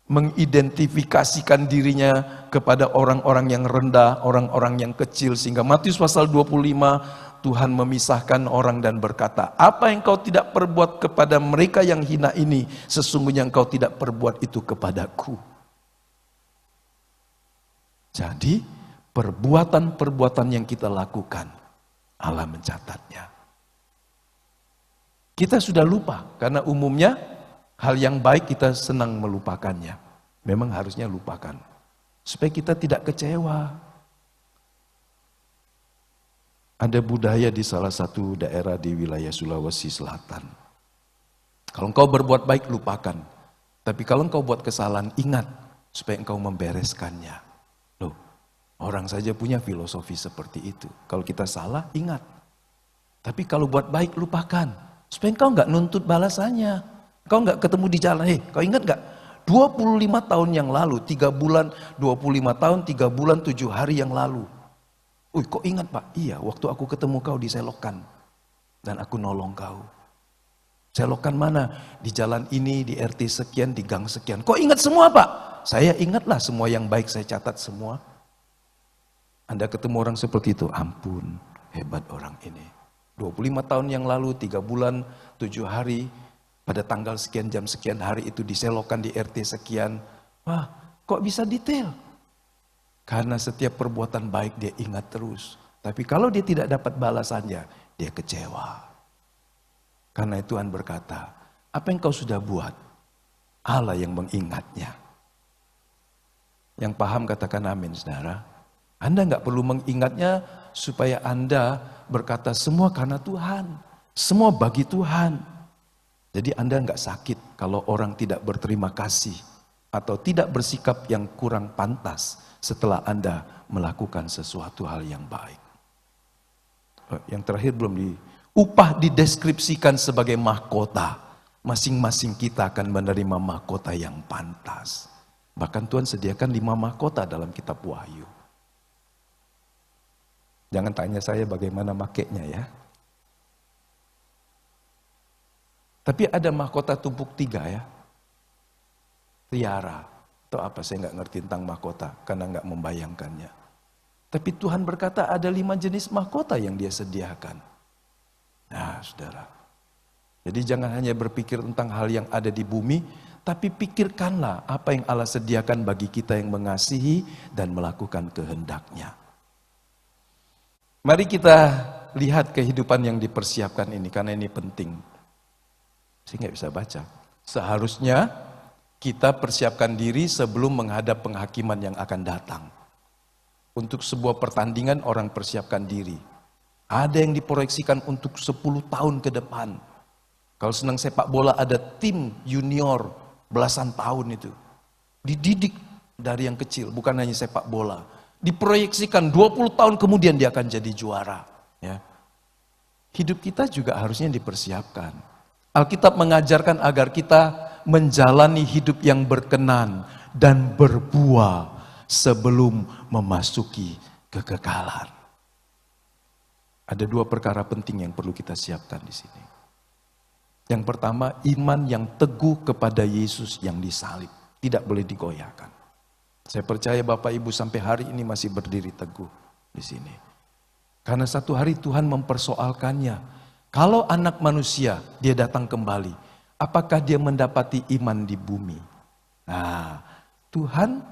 mengidentifikasikan dirinya kepada orang-orang yang rendah, orang-orang yang kecil, sehingga Matius pasal 25 Tuhan memisahkan orang dan berkata, apa yang kau tidak perbuat kepada mereka yang hina ini, sesungguhnya engkau tidak perbuat itu kepadaku. Jadi perbuatan-perbuatan yang kita lakukan, Allah mencatatnya. Kita sudah lupa, karena umumnya hal yang baik kita senang melupakannya. Memang harusnya lupakan, supaya kita tidak kecewa. Ada budaya di salah satu daerah di wilayah Sulawesi Selatan. Kalau engkau berbuat baik, lupakan. Tapi kalau engkau buat kesalahan, ingat, supaya engkau membereskannya. Loh, orang saja punya filosofi seperti itu. Kalau kita salah, ingat. Tapi kalau buat baik, lupakan. Supaya engkau enggak nuntut balasannya. Kau enggak ketemu di jalan, kau ingat enggak? 25 tahun yang lalu, 3 bulan, 25 tahun, 3 bulan, 7 hari yang lalu. Kok ingat Pak? Iya, waktu aku ketemu kau di selokan. Dan aku nolong kau. Selokan mana? Di jalan ini, di RT sekian, di gang sekian. Kok ingat semua Pak? Saya ingatlah semua yang baik, saya catat semua. Anda ketemu orang seperti itu, ampun, hebat orang ini. 25 tahun yang lalu, 3 bulan, 7 hari, pada tanggal sekian, jam sekian, hari itu diselokan di RT sekian. Wah, kok bisa detail? Karena setiap perbuatan baik dia ingat terus. Tapi kalau dia tidak dapat balasannya, dia kecewa. Karena Tuhan berkata, apa yang kau sudah buat? Allah yang mengingatnya. Yang paham katakan amin, saudara. Anda nggak perlu mengingatnya supaya Anda berkata semua karena Tuhan. Semua bagi Tuhan. Jadi Anda nggak sakit kalau orang tidak berterima kasih atau tidak bersikap yang kurang pantas setelah Anda melakukan sesuatu hal yang baik. Yang terakhir belum upah dideskripsikan sebagai mahkota. Masing-masing kita akan menerima mahkota yang pantas. Bahkan Tuhan sediakan 5 mahkota dalam kitab Wahyu. Jangan tanya saya bagaimana makainya ya. Tapi ada mahkota tumpuk 3 ya. Tiara. Atau apa, saya nggak ngerti tentang mahkota. Karena nggak membayangkannya. Tapi Tuhan berkata ada 5 jenis mahkota yang dia sediakan. Nah saudara. Jadi jangan hanya berpikir tentang hal yang ada di bumi. Tapi pikirkanlah apa yang Allah sediakan bagi kita yang mengasihi dan melakukan kehendaknya. Mari kita lihat kehidupan yang dipersiapkan ini. Karena ini penting. Saya nggak bisa baca. Seharusnya kita persiapkan diri sebelum menghadap penghakiman yang akan datang. Untuk sebuah pertandingan orang persiapkan diri. Ada yang diproyeksikan untuk 10 tahun ke depan. Kalau senang sepak bola ada tim junior belasan tahun itu. Dididik dari yang kecil, bukan hanya sepak bola. Diproyeksikan 20 tahun kemudian dia akan jadi juara. Ya. Hidup kita juga harusnya dipersiapkan. Alkitab mengajarkan agar kita menjalani hidup yang berkenan dan berbuah sebelum memasuki kekekalan. Ada 2 perkara penting yang perlu kita siapkan di sini. Yang pertama, iman yang teguh kepada Yesus yang disalib. Tidak boleh digoyahkan. Saya percaya Bapak Ibu sampai hari ini masih berdiri teguh di sini. Karena satu hari Tuhan mempersoalkannya. Kalau anak manusia dia datang kembali, apakah dia mendapati iman di bumi? Nah, Tuhan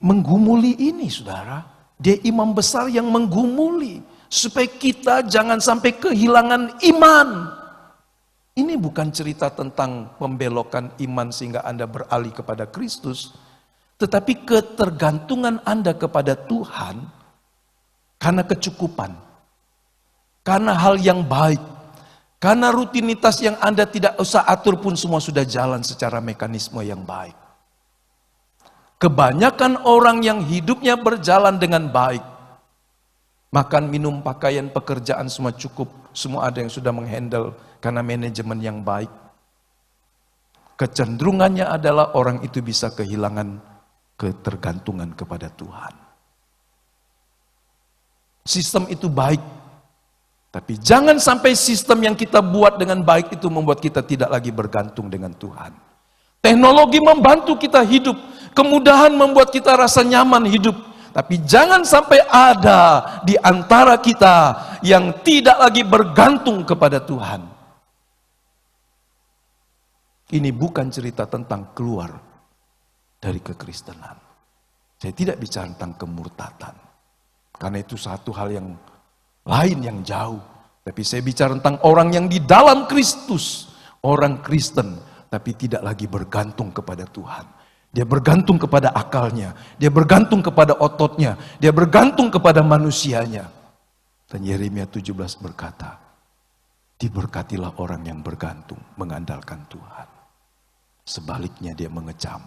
menggumuli ini saudara. Dia imam besar yang menggumuli. Supaya kita jangan sampai kehilangan iman. Ini bukan cerita tentang pembelokan iman sehingga Anda beralih kepada Kristus. Tetapi ketergantungan Anda kepada Tuhan karena kecukupan. Karena hal yang baik. Karena rutinitas yang Anda tidak usah atur pun semua sudah jalan secara mekanisme yang baik. Kebanyakan orang yang hidupnya berjalan dengan baik, makan, minum, pakaian, pekerjaan semua cukup, semua ada yang sudah menghandle karena manajemen yang baik. Kecenderungannya adalah orang itu bisa kehilangan ketergantungan kepada Tuhan. Sistem itu baik, tapi jangan sampai sistem yang kita buat dengan baik itu membuat kita tidak lagi bergantung dengan Tuhan. Teknologi membantu kita hidup, kemudahan membuat kita rasa nyaman hidup, tapi jangan sampai ada di antara kita yang tidak lagi bergantung kepada Tuhan. Ini bukan cerita tentang keluar dari kekristenan. Saya tidak bicara tentang kemurtadan, karena itu satu hal yang lain yang jauh. Tapi saya bicara tentang orang yang di dalam Kristus, orang Kristen, tapi tidak lagi bergantung kepada Tuhan. Dia bergantung kepada akalnya, dia bergantung kepada ototnya, dia bergantung kepada manusianya. Dan Yeremia 17 berkata, diberkatilah orang yang bergantung, mengandalkan Tuhan. Sebaliknya dia mengecam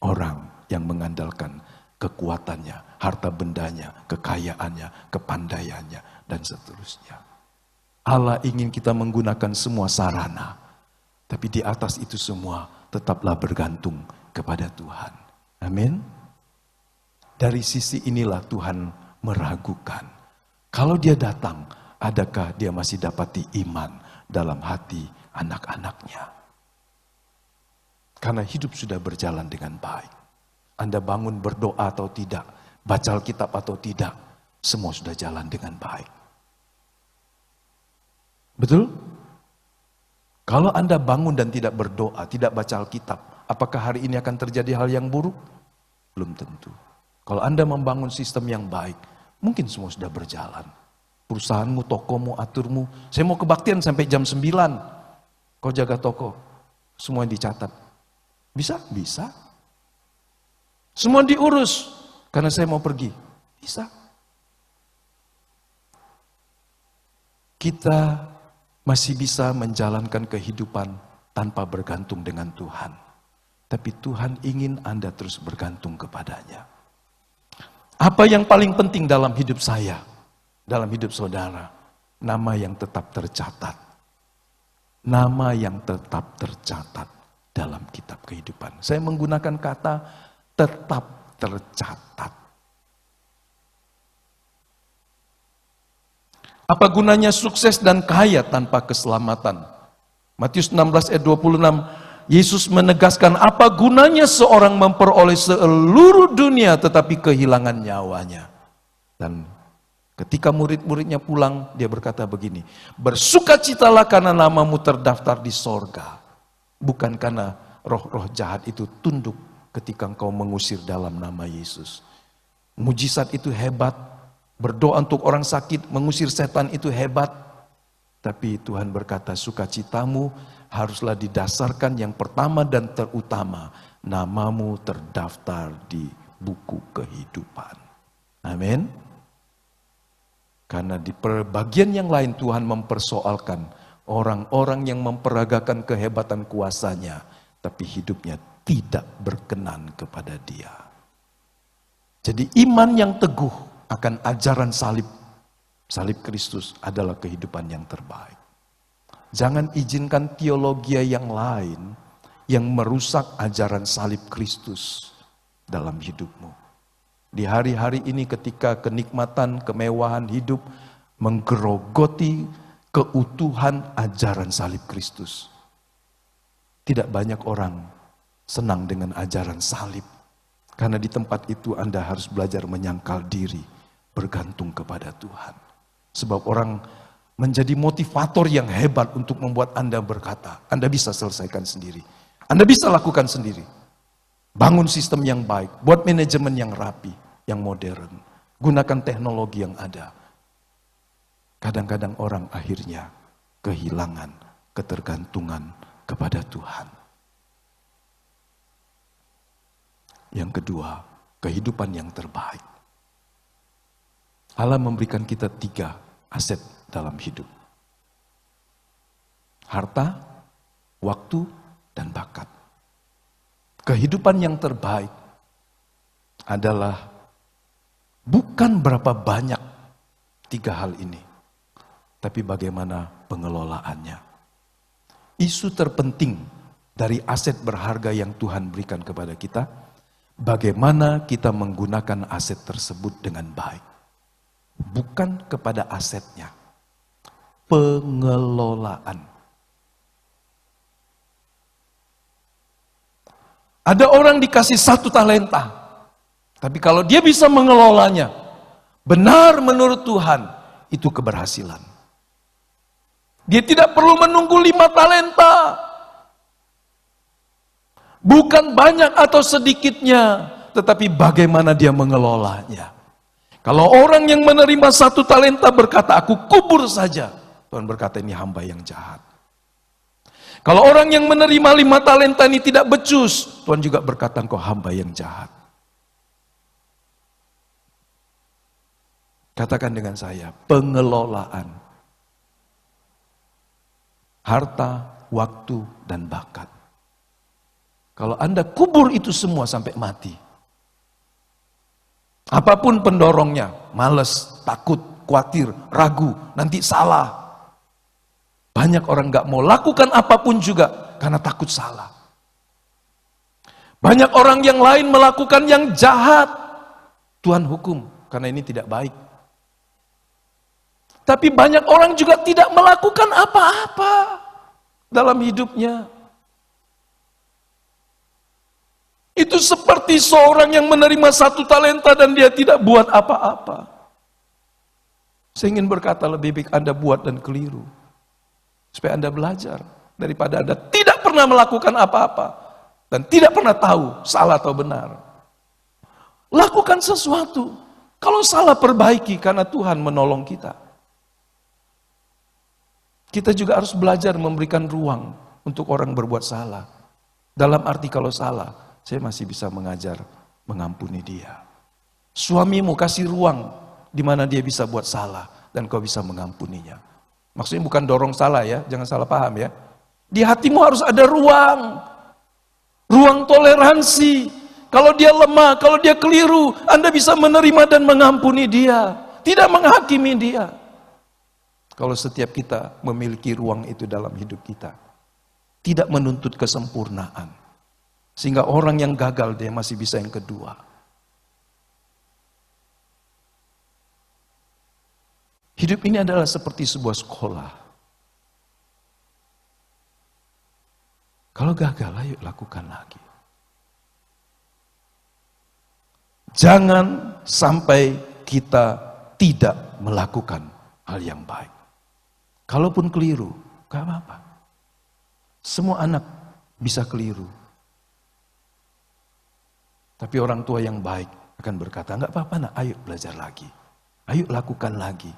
orang yang mengandalkan kekuatannya, harta bendanya, kekayaannya, kepandaiannya, dan seterusnya. Allah ingin kita menggunakan semua sarana, tapi di atas itu semua tetaplah bergantung kepada Tuhan. Amin. Dari sisi inilah Tuhan meragukan. Kalau dia datang, adakah dia masih dapati iman dalam hati anak-anaknya? Karena hidup sudah berjalan dengan baik. Anda bangun berdoa atau tidak, baca Alkitab atau tidak, semua sudah jalan dengan baik. Betul? Kalau Anda bangun dan tidak berdoa, tidak baca Alkitab, apakah hari ini akan terjadi hal yang buruk? Belum tentu. Kalau Anda membangun sistem yang baik, mungkin semua sudah berjalan. Perusahaanmu, tokomu, aturmu. Saya mau kebaktian sampai jam 9. Kau jaga toko. Semua dicatat. Bisa? Bisa. Semua diurus. Karena saya mau pergi. Bisa. Kita masih bisa menjalankan kehidupan tanpa bergantung dengan Tuhan. Tapi Tuhan ingin Anda terus bergantung kepadanya. Apa yang paling penting dalam hidup saya, dalam hidup saudara? Nama yang tetap tercatat. Nama yang tetap tercatat dalam kitab kehidupan. Saya menggunakan kata tetap tercatat. Apa gunanya sukses dan kaya tanpa keselamatan? Matius 16 ayat 26, Yesus menegaskan apa gunanya seorang memperoleh seluruh dunia tetapi kehilangan nyawanya. Dan ketika murid-muridnya pulang, dia berkata begini, bersukacitalah karena namamu terdaftar di sorga. Bukan karena roh-roh jahat itu tunduk ketika engkau mengusir dalam nama Yesus. Mujizat itu hebat. Berdoa untuk orang sakit, mengusir setan itu hebat. Tapi Tuhan berkata, sukacitamu haruslah didasarkan yang pertama dan terutama. Namamu terdaftar di buku kehidupan. Amin. Karena di bagian yang lain Tuhan mempersoalkan orang-orang yang memperagakan kehebatan kuasanya, tapi hidupnya tidak berkenan kepada Dia. Jadi iman yang teguh akan ajaran salib Kristus adalah kehidupan yang terbaik. Jangan izinkan teologi yang lain yang merusak ajaran salib Kristus dalam hidupmu. Di hari-hari ini ketika kenikmatan, kemewahan hidup menggerogoti keutuhan ajaran salib Kristus. Tidak banyak orang senang dengan ajaran salib. Karena di tempat itu Anda harus belajar menyangkal diri, bergantung kepada Tuhan. Sebab orang menjadi motivator yang hebat untuk membuat Anda berkata, Anda bisa selesaikan sendiri. Anda bisa lakukan sendiri. Bangun sistem yang baik, buat manajemen yang rapi, yang modern. Gunakan teknologi yang ada. Kadang-kadang orang akhirnya kehilangan ketergantungan kepada Tuhan. Yang kedua, kehidupan yang terbaik. Allah memberikan kita 3 aset dalam hidup. harta, waktu, dan bakat. Kehidupan yang terbaik adalah bukan berapa banyak 3 hal ini, tapi bagaimana pengelolaannya. Isu terpenting dari aset berharga yang Tuhan berikan kepada kita, bagaimana kita menggunakan aset tersebut dengan baik. Bukan kepada asetnya, pengelolaan. Ada orang dikasih 1 talenta, tapi kalau dia bisa mengelolanya, benar menurut Tuhan, itu keberhasilan. Dia tidak perlu menunggu 5 talenta. Bukan banyak atau sedikitnya, tetapi bagaimana dia mengelolanya. Kalau orang yang menerima 1 talenta berkata, aku kubur saja. Tuhan berkata, ini hamba yang jahat. Kalau orang yang menerima 5 talenta ini tidak becus, Tuhan juga berkata, engkau hamba yang jahat. Katakan dengan saya, pengelolaan. Harta, waktu, dan bakat. Kalau Anda kubur itu semua sampai mati. Apapun pendorongnya, malas, takut, khawatir, ragu, nanti salah. Banyak orang gak mau lakukan apapun juga karena takut salah. Banyak orang yang lain melakukan yang jahat. Tuhan hukum karena ini tidak baik. Tapi banyak orang juga tidak melakukan apa-apa dalam hidupnya. Itu seperti seorang yang menerima 1 talenta dan dia tidak buat apa-apa. Saya ingin berkata lebih baik Anda buat dan keliru. Supaya Anda belajar daripada Anda tidak pernah melakukan apa-apa dan tidak pernah tahu salah atau benar. Lakukan sesuatu. Kalau salah perbaiki karena Tuhan menolong kita. Kita juga harus belajar memberikan ruang untuk orang berbuat salah. Dalam arti kalau salah, saya masih bisa mengajar mengampuni dia. Suamimu kasih ruang di mana dia bisa buat salah dan kau bisa mengampuninya. Maksudnya bukan dorong salah ya, jangan salah paham ya. Di hatimu harus ada ruang. Ruang toleransi. Kalau dia lemah, kalau dia keliru, Anda bisa menerima dan mengampuni dia. Tidak menghakimi dia. Kalau setiap kita memiliki ruang itu dalam hidup kita. Tidak menuntut kesempurnaan. Sehingga orang yang gagal dia masih bisa yang kedua. Hidup ini adalah seperti sebuah sekolah. Kalau gagal, ayo lakukan lagi. Jangan sampai kita tidak melakukan hal yang baik. Kalaupun keliru, gak apa-apa. Semua anak bisa keliru. Tapi orang tua yang baik akan berkata, gak apa-apa nak, ayo belajar lagi. Ayo lakukan lagi.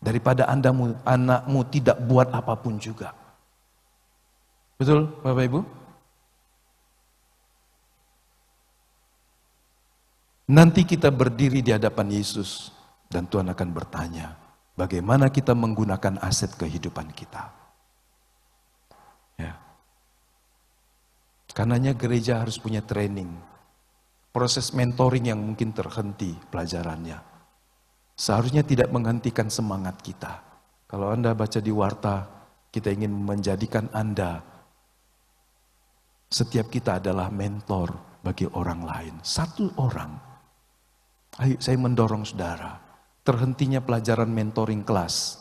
Daripada anakmu tidak buat apapun juga. Betul Bapak Ibu? Nanti kita berdiri di hadapan Yesus dan Tuhan akan bertanya, bagaimana kita menggunakan aset kehidupan kita. Ya. Karenanya gereja harus punya training. Proses mentoring yang mungkin terhenti pelajarannya. Seharusnya tidak menghentikan semangat kita. Kalau Anda baca di warta, kita ingin menjadikan Anda, setiap kita adalah mentor bagi orang lain. 1 orang. Ayo saya mendorong saudara, terhentinya pelajaran mentoring kelas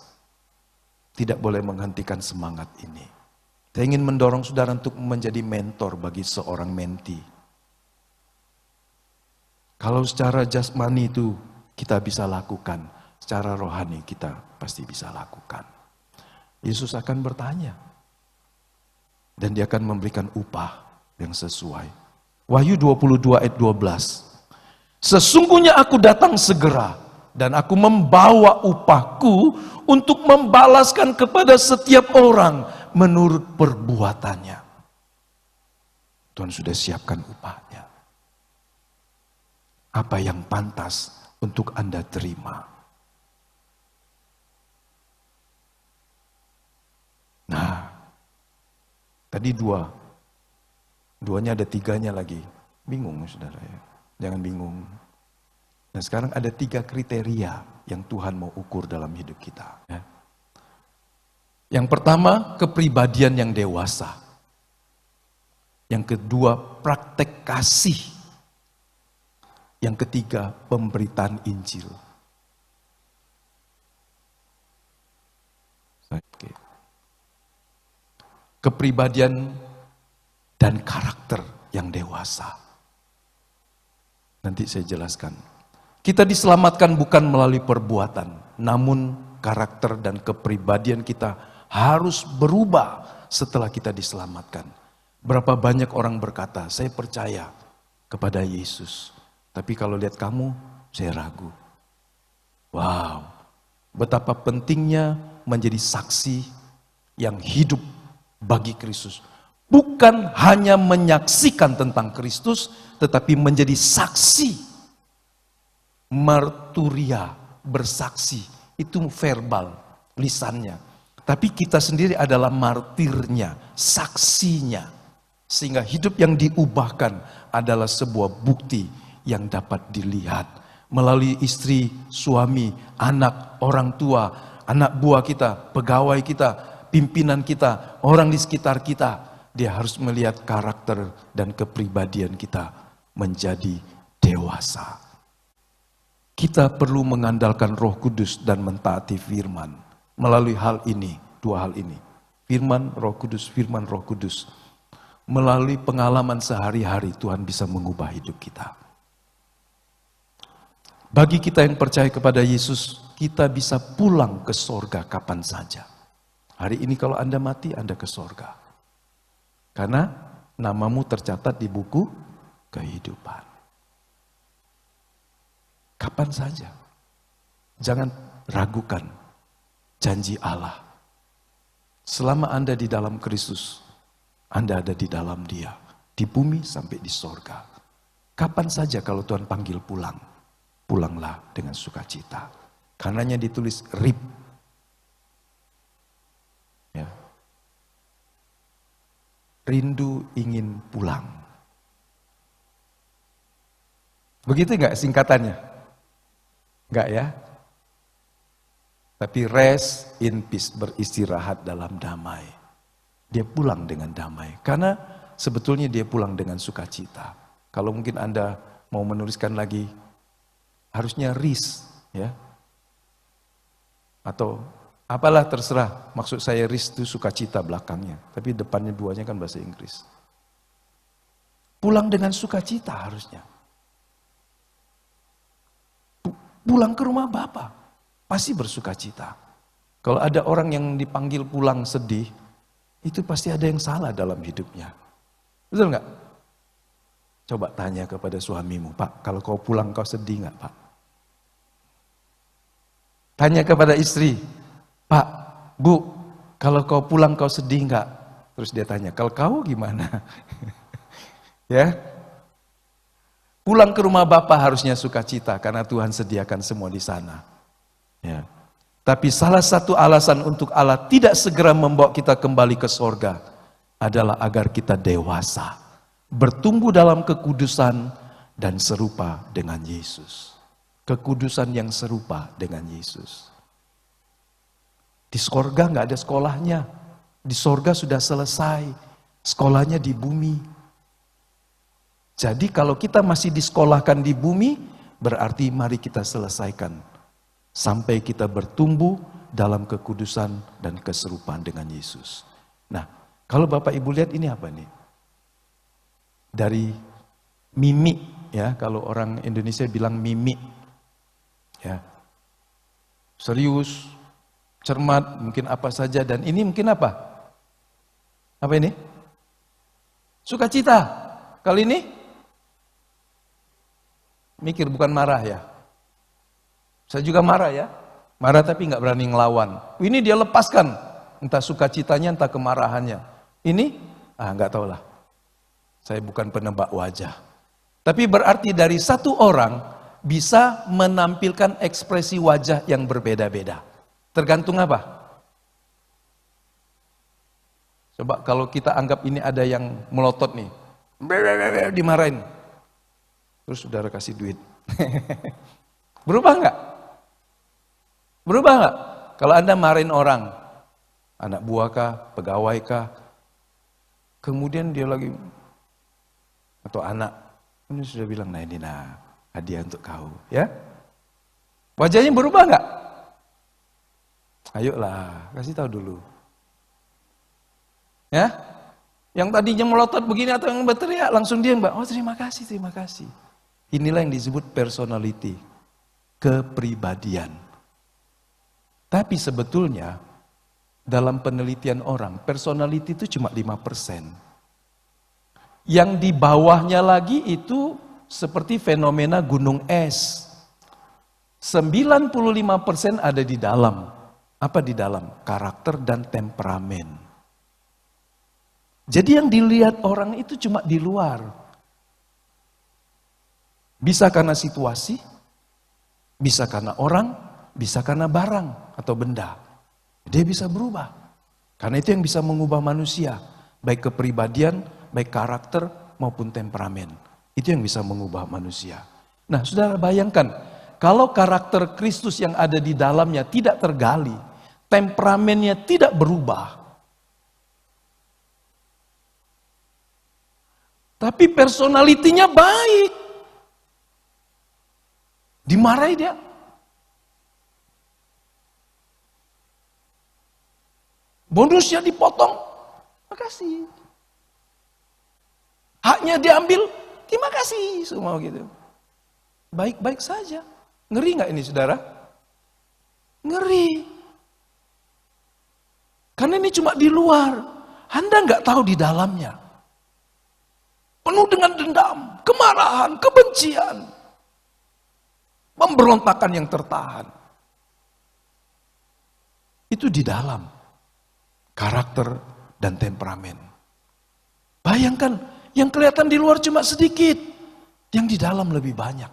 tidak boleh menghentikan semangat ini. Saya ingin mendorong saudara untuk menjadi mentor bagi seorang menti. Kalau secara jasmani itu kita bisa lakukan, secara rohani kita pasti bisa lakukan. Yesus akan bertanya. Dan dia akan memberikan upah yang sesuai. Wahyu 22 ayat 12. Sesungguhnya aku datang segera dan aku membawa upahku untuk membalaskan kepada setiap orang menurut perbuatannya. Tuhan sudah siapkan upahnya. Apa yang pantas untuk Anda terima. Nah, Tadi dua. Duanya ada tiganya lagi. Bingung saudara ya. Jangan bingung. Nah sekarang ada 3 kriteria yang Tuhan mau ukur dalam hidup kita. Ya. Yang pertama, kepribadian yang dewasa. Yang kedua, praktek kasih. Yang ketiga, pemberitaan Injil. Oke. Kepribadian dan karakter yang dewasa. Nanti saya jelaskan. Kita diselamatkan bukan melalui perbuatan, namun karakter dan kepribadian kita harus berubah setelah kita diselamatkan. Berapa banyak orang berkata, saya percaya kepada Yesus, tapi kalau lihat kamu, saya ragu. Wow, betapa pentingnya menjadi saksi yang hidup bagi Kristus. Bukan hanya menyaksikan tentang Kristus, tetapi menjadi saksi. Marturia, bersaksi, itu verbal, lisannya. Tapi kita sendiri adalah martirnya, saksinya. Sehingga hidup yang diubahkan adalah sebuah bukti yang dapat dilihat. Melalui istri, suami, anak, orang tua, anak buah kita, pegawai kita, pimpinan kita, orang di sekitar kita. Dia harus melihat karakter dan kepribadian kita menjadi dewasa. Kita perlu mengandalkan Roh Kudus dan mentaati firman. Melalui hal ini, 2 hal ini. Firman, Roh Kudus. Melalui pengalaman sehari-hari Tuhan bisa mengubah hidup kita. Bagi kita yang percaya kepada Yesus, kita bisa pulang ke sorga kapan saja. Hari ini kalau Anda mati, Anda ke sorga. Karena namamu tercatat di buku kehidupan. Kapan saja. Jangan ragukan janji Allah. Selama Anda di dalam Kristus, Anda ada di dalam Dia. Di bumi sampai di sorga. Kapan saja kalau Tuhan panggil pulang, pulanglah dengan sukacita. Karenanya ditulis rib. Ya. Rindu ingin pulang. Begitu enggak singkatannya? Enggak ya? Tapi rest in peace, beristirahat dalam damai. Dia pulang dengan damai. Karena sebetulnya dia pulang dengan sukacita. Kalau mungkin Anda mau menuliskan lagi, harusnya ris, ya. Atau apalah terserah, maksud saya ris itu sukacita belakangnya. Tapi depannya 2-nya kan bahasa Inggris. Pulang dengan sukacita harusnya. Pulang ke rumah Bapa, pasti bersukacita. Kalau ada orang yang dipanggil pulang sedih, itu pasti ada yang salah dalam hidupnya. Betul nggak? Coba tanya kepada suamimu, Pak, kalau kau pulang kau sedih nggak, Pak? Tanya kepada istri, Pak, Bu, kalau kau pulang kau sedih nggak? Terus dia tanya, kalau kau gimana? Ya. Pulang ke rumah Bapa harusnya sukacita karena Tuhan sediakan semua di sana. Ya. Tapi salah satu alasan untuk Allah tidak segera membawa kita kembali ke sorga adalah agar kita dewasa, bertumbuh dalam kekudusan dan serupa dengan Yesus. Kekudusan yang serupa dengan Yesus. Di sorga nggak ada sekolahnya. Di sorga sudah selesai. Sekolahnya di bumi. Jadi kalau kita masih disekolahkan di bumi, berarti mari kita selesaikan. Sampai kita bertumbuh dalam kekudusan dan keserupaan dengan Yesus. Nah, kalau Bapak Ibu lihat ini apa nih? Dari mimik, ya, kalau orang Indonesia bilang mimik. Ya. Serius, cermat, mungkin apa saja. Dan ini mungkin apa? Apa ini? Sukacita. Kali ini? Mikir bukan marah ya. Saya juga marah ya. Marah tapi nggak berani ngelawan. Ini dia lepaskan. Entah sukacitanya, entah kemarahannya. Ini? Nggak tahu lah. Saya bukan penebak wajah. Tapi berarti dari satu orang bisa menampilkan ekspresi wajah yang berbeda-beda. Tergantung apa? Coba kalau kita anggap ini ada yang melotot nih, dimarahin. Terus saudara kasih duit. Berubah nggak? Berubah nggak? Kalau Anda marahin orang, anak buah kah, pegawai kah, kemudian dia lagi, atau anak, ini sudah bilang, nah ini hadiah untuk kau, ya. Wajahnya berubah nggak? Ayolah, kasih tahu dulu. Ya, yang tadinya melotot begini atau yang berteriak, langsung dia mbak, oh terima kasih, terima kasih. Inilah yang disebut personality, kepribadian. Tapi sebetulnya, dalam penelitian orang, personality itu cuma 5%. Yang di bawahnya lagi itu seperti fenomena gunung es. 95% ada di dalam. Apa di dalam? Karakter dan temperamen. Jadi yang dilihat orang itu cuma di luar. Bisa karena situasi, bisa karena orang, bisa karena barang atau benda. Dia bisa berubah. Karena itu yang bisa mengubah manusia. Baik kepribadian, baik karakter maupun temperamen. Itu yang bisa mengubah manusia. Nah, saudara bayangkan, kalau karakter Kristus yang ada di dalamnya tidak tergali, temperamennya tidak berubah, tapi personalitinya baik, dimarahi dia. Bonusnya dipotong, makasih. Haknya diambil, terima kasih, semua gitu. Baik-baik saja. Ngeri nggak ini saudara? Ngeri. Karena ini cuma di luar. Anda nggak tahu di dalamnya. Penuh dengan dendam, kemarahan, kebencian. Pemberontakan yang tertahan. Itu di dalam karakter dan temperamen. Bayangkan, yang kelihatan di luar cuma sedikit, yang di dalam lebih banyak.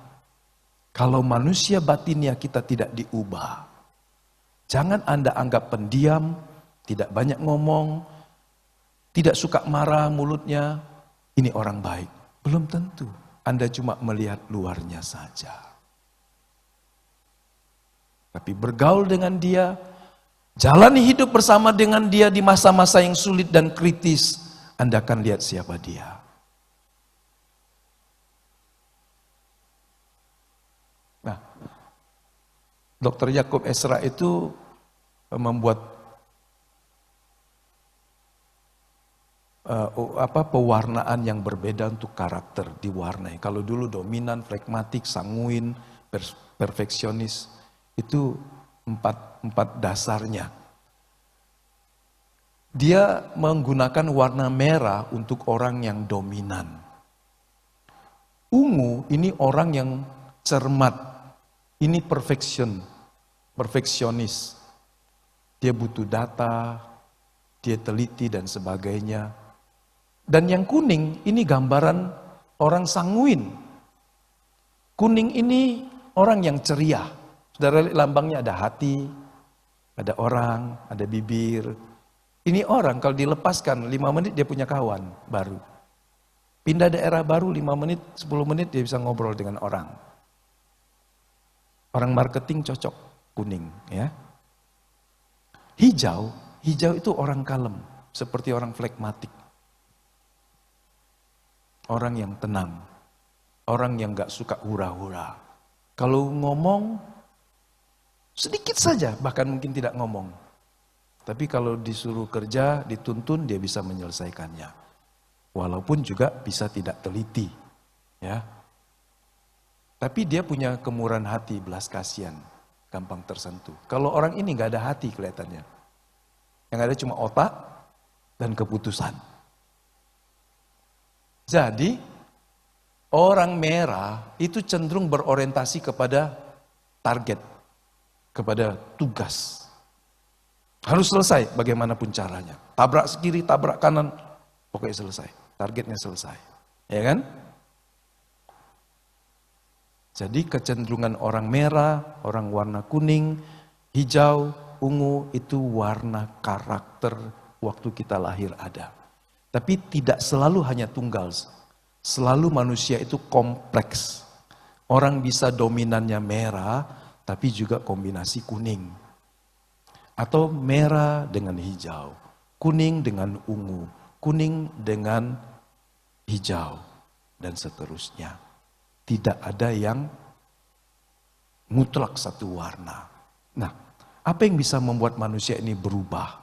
Kalau manusia batinnya kita tidak diubah, jangan Anda anggap pendiam, tidak banyak ngomong, tidak suka marah mulutnya, ini orang baik. Belum tentu, Anda cuma melihat luarnya saja. Tapi bergaul dengan dia, jalani hidup bersama dengan dia di masa-masa yang sulit dan kritis, Anda akan lihat siapa dia. Nah, Dr. Yakub Esra itu membuat pewarnaan yang berbeda untuk karakter diwarnai. Kalau dulu dominan, flegmatik, sanguin, perfeksionis, itu empat dasarnya. Dia menggunakan warna merah untuk orang yang dominan. Ungu ini orang yang cermat, ini perfeksionis. Dia butuh data, dia teliti dan sebagainya. Dan yang kuning ini gambaran orang sanguin. Kuning ini orang yang ceria. Saudara lihat lambangnya ada hati, ada orang, ada bibir. Ini orang kalau dilepaskan 5 menit dia punya kawan baru. Pindah daerah baru 5 menit, 10 menit dia bisa ngobrol dengan orang. Orang marketing cocok kuning ya. Hijau itu orang kalem, seperti orang flegmatik. Orang yang tenang, orang yang gak suka hura-hura. Kalau ngomong, sedikit saja, bahkan mungkin tidak ngomong. Tapi kalau disuruh kerja, dituntun, dia bisa menyelesaikannya. Walaupun juga bisa tidak teliti. Ya. Tapi dia punya kemurahan hati, belas kasihan, gampang tersentuh. Kalau orang ini gak ada hati kelihatannya. Yang ada cuma otak dan keputusan. Jadi, orang merah itu cenderung berorientasi kepada target, kepada tugas. Harus selesai bagaimanapun caranya. Tabrak kiri, tabrak kanan, pokoknya selesai. Targetnya selesai. Ya kan? Jadi kecenderungan orang merah, orang warna kuning, hijau, ungu itu warna karakter waktu kita lahir ada. Tapi tidak selalu hanya tunggal. Selalu manusia itu kompleks. Orang bisa dominannya merah, tapi juga kombinasi kuning. Atau merah dengan hijau, kuning dengan ungu, kuning dengan hijau, dan seterusnya. Tidak ada yang mutlak satu warna. Nah, apa yang bisa membuat manusia ini berubah?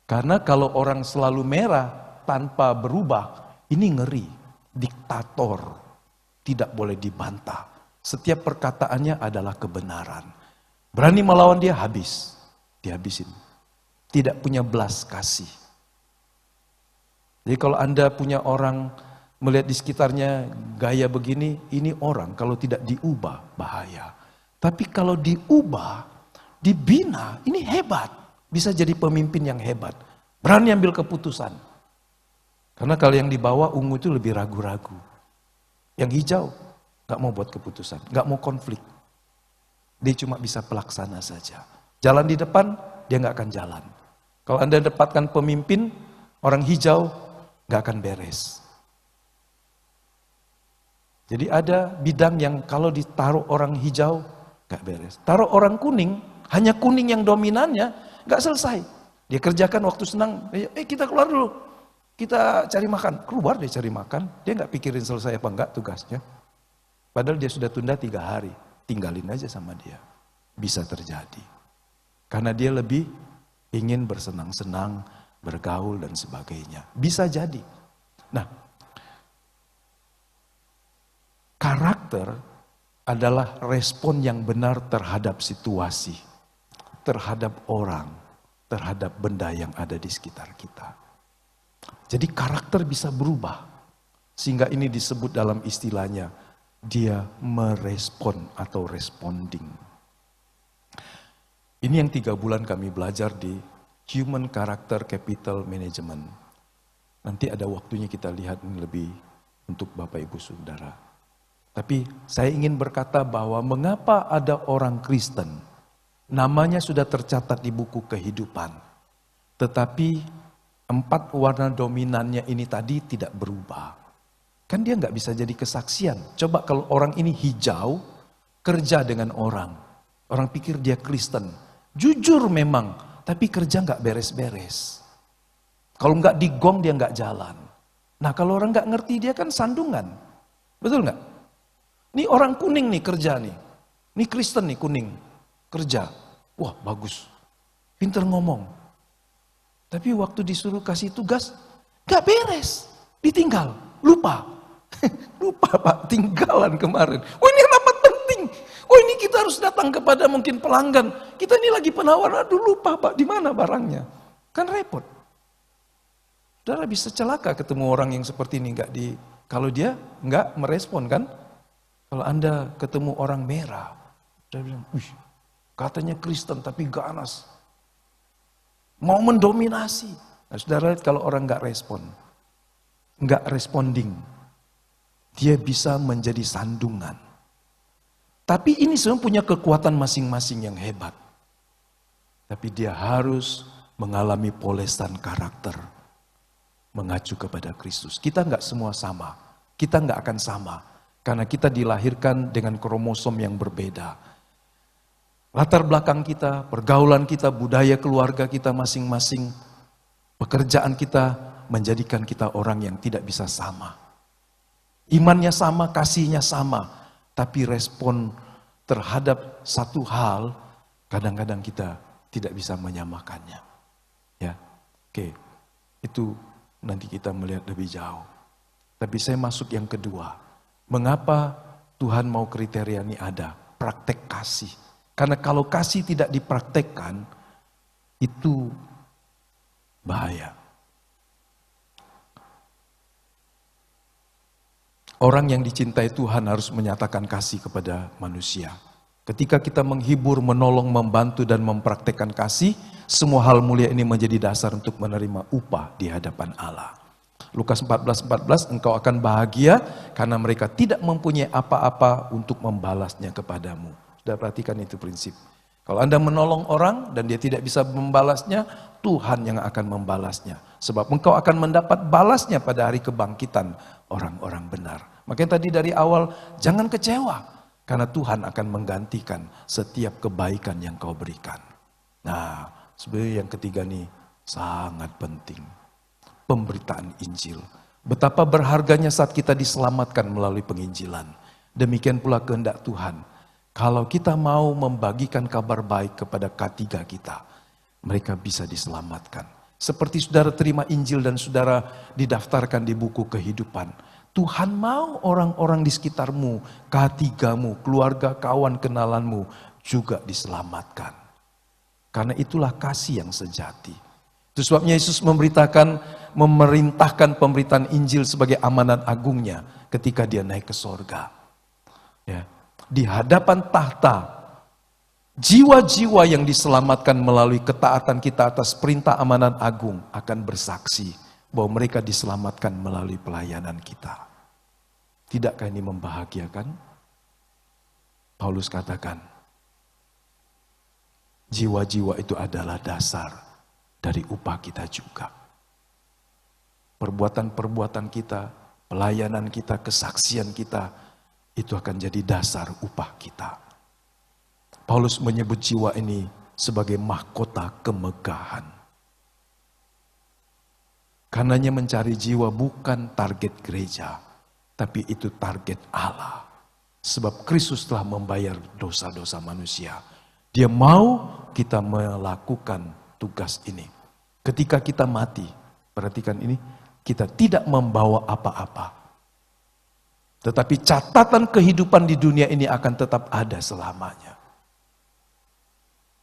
Karena kalau orang selalu merah tanpa berubah, ini ngeri. Diktator, tidak boleh dibantah. Setiap perkataannya adalah kebenaran. Berani melawan dia, habis. Dihabisin. Tidak punya belas kasih. Jadi kalau Anda punya orang melihat di sekitarnya gaya begini, ini orang kalau tidak diubah bahaya. Tapi kalau diubah, dibina, ini hebat. Bisa jadi pemimpin yang hebat. Berani ambil keputusan. Karena kalau yang dibawa ungu itu lebih ragu-ragu. Yang hijau gak mau buat keputusan, gak mau konflik. Dia cuma bisa pelaksana saja. Jalan di depan, dia gak akan jalan. Kalau Anda dapatkan pemimpin, orang hijau gak akan beres. Jadi ada bidang yang kalau ditaruh orang hijau, gak beres. Taruh orang kuning, hanya kuning yang dominannya, gak selesai. Dia kerjakan waktu senang, kita keluar dulu. Kita cari makan, keluar dia cari makan. Dia gak pikirin selesai apa enggak tugasnya. Padahal dia sudah tunda 3 hari. Tinggalin aja sama dia. Bisa terjadi. Karena dia lebih ingin bersenang-senang, bergaul dan sebagainya. Bisa jadi. Nah, karakter adalah respon yang benar terhadap situasi, terhadap orang, terhadap benda yang ada di sekitar kita. Jadi karakter bisa berubah. Sehingga ini disebut dalam istilahnya, dia merespon atau responding. Ini yang 3 bulan kami belajar di Human Character Capital Management. Nanti ada waktunya kita lihat ini lebih untuk Bapak Ibu Saudara. Tapi saya ingin berkata bahwa mengapa ada orang Kristen, namanya sudah tercatat di buku kehidupan. Tetapi 4 warna dominannya ini tadi tidak berubah. Kan dia nggak bisa jadi kesaksian. Coba kalau orang ini hijau, kerja dengan orang. Orang pikir dia Kristen. Jujur memang, tapi kerja nggak beres-beres. Kalau nggak digong dia nggak jalan. Nah kalau orang nggak ngerti dia kan sandungan. Betul nggak? Ini orang kuning nih kerja nih. Ini Kristen nih kuning. Kerja. Wah bagus. Pinter ngomong. Tapi waktu disuruh kasih tugas, gak beres. Ditinggal, lupa. Lupa Pak, tinggalan kemarin. Oh ini rapat penting. Oh ini kita harus datang kepada mungkin pelanggan. Kita ini lagi penawaran, aduh lupa Pak, di mana barangnya. Kan repot. Saudara bisa celaka ketemu orang yang seperti ini. Kalau dia gak merespon kan. Kalau Anda ketemu orang merah, dia bilang, katanya Kristen tapi ganas. Mau mendominasi. Nah, saudara lihat kalau orang gak respon, gak responding, dia bisa menjadi sandungan. Tapi ini semua punya kekuatan masing-masing yang hebat. Tapi dia harus mengalami polesan karakter, mengacu kepada Kristus. Kita gak semua sama, kita gak akan sama, karena kita dilahirkan dengan kromosom yang berbeda. Latar belakang kita, pergaulan kita, budaya keluarga kita masing-masing, pekerjaan kita menjadikan kita orang yang tidak bisa sama. Imannya sama, kasihnya sama, tapi respon terhadap satu hal kadang-kadang kita tidak bisa menyamakannya. Ya, oke, itu nanti kita melihat lebih jauh. Tapi saya masuk yang kedua. Mengapa Tuhan mau kriteria ini ada? Praktek kasih. Karena kalau kasih tidak dipraktekkan, itu bahaya. Orang yang dicintai Tuhan harus menyatakan kasih kepada manusia. Ketika kita menghibur, menolong, membantu, dan mempraktekkan kasih, semua hal mulia ini menjadi dasar untuk menerima upah di hadapan Allah. Lukas 14:14, engkau akan bahagia karena mereka tidak mempunyai apa-apa untuk membalasnya kepadamu. Sudah perhatikan itu prinsip. Kalau Anda menolong orang dan dia tidak bisa membalasnya, Tuhan yang akan membalasnya. Sebab engkau akan mendapat balasnya pada hari kebangkitan orang-orang benar. Makanya tadi dari awal, jangan kecewa. Karena Tuhan akan menggantikan setiap kebaikan yang kau berikan. Nah, sebenarnya yang ketiga nih sangat penting. Pemberitaan Injil. Betapa berharganya saat kita diselamatkan melalui penginjilan. Demikian pula kehendak Tuhan. Kalau kita mau membagikan kabar baik kepada K3 kita, mereka bisa diselamatkan. Seperti saudara terima Injil dan saudara didaftarkan di buku kehidupan. Tuhan mau orang-orang di sekitarmu, K3mu, keluarga, kawan, kenalanmu juga diselamatkan. Karena itulah kasih yang sejati. Itu sebabnya Yesus memerintahkan pemberitaan Injil sebagai amanat agungnya ketika dia naik ke sorga. Ya. Di hadapan tahta, jiwa-jiwa yang diselamatkan melalui ketaatan kita atas perintah amanat agung akan bersaksi bahwa mereka diselamatkan melalui pelayanan kita. Tidakkah ini membahagiakan? Paulus katakan, jiwa-jiwa itu adalah dasar dari upah kita juga. Perbuatan-perbuatan kita, pelayanan kita, kesaksian kita, itu akan jadi dasar upah kita. Paulus menyebut jiwa ini sebagai mahkota kemegahan. Karenanya mencari jiwa bukan target gereja, tapi itu target Allah. Sebab Kristus telah membayar dosa-dosa manusia. Dia mau kita melakukan tugas ini. Ketika kita mati, perhatikan ini, kita tidak membawa apa-apa. Tetapi catatan kehidupan di dunia ini akan tetap ada selamanya.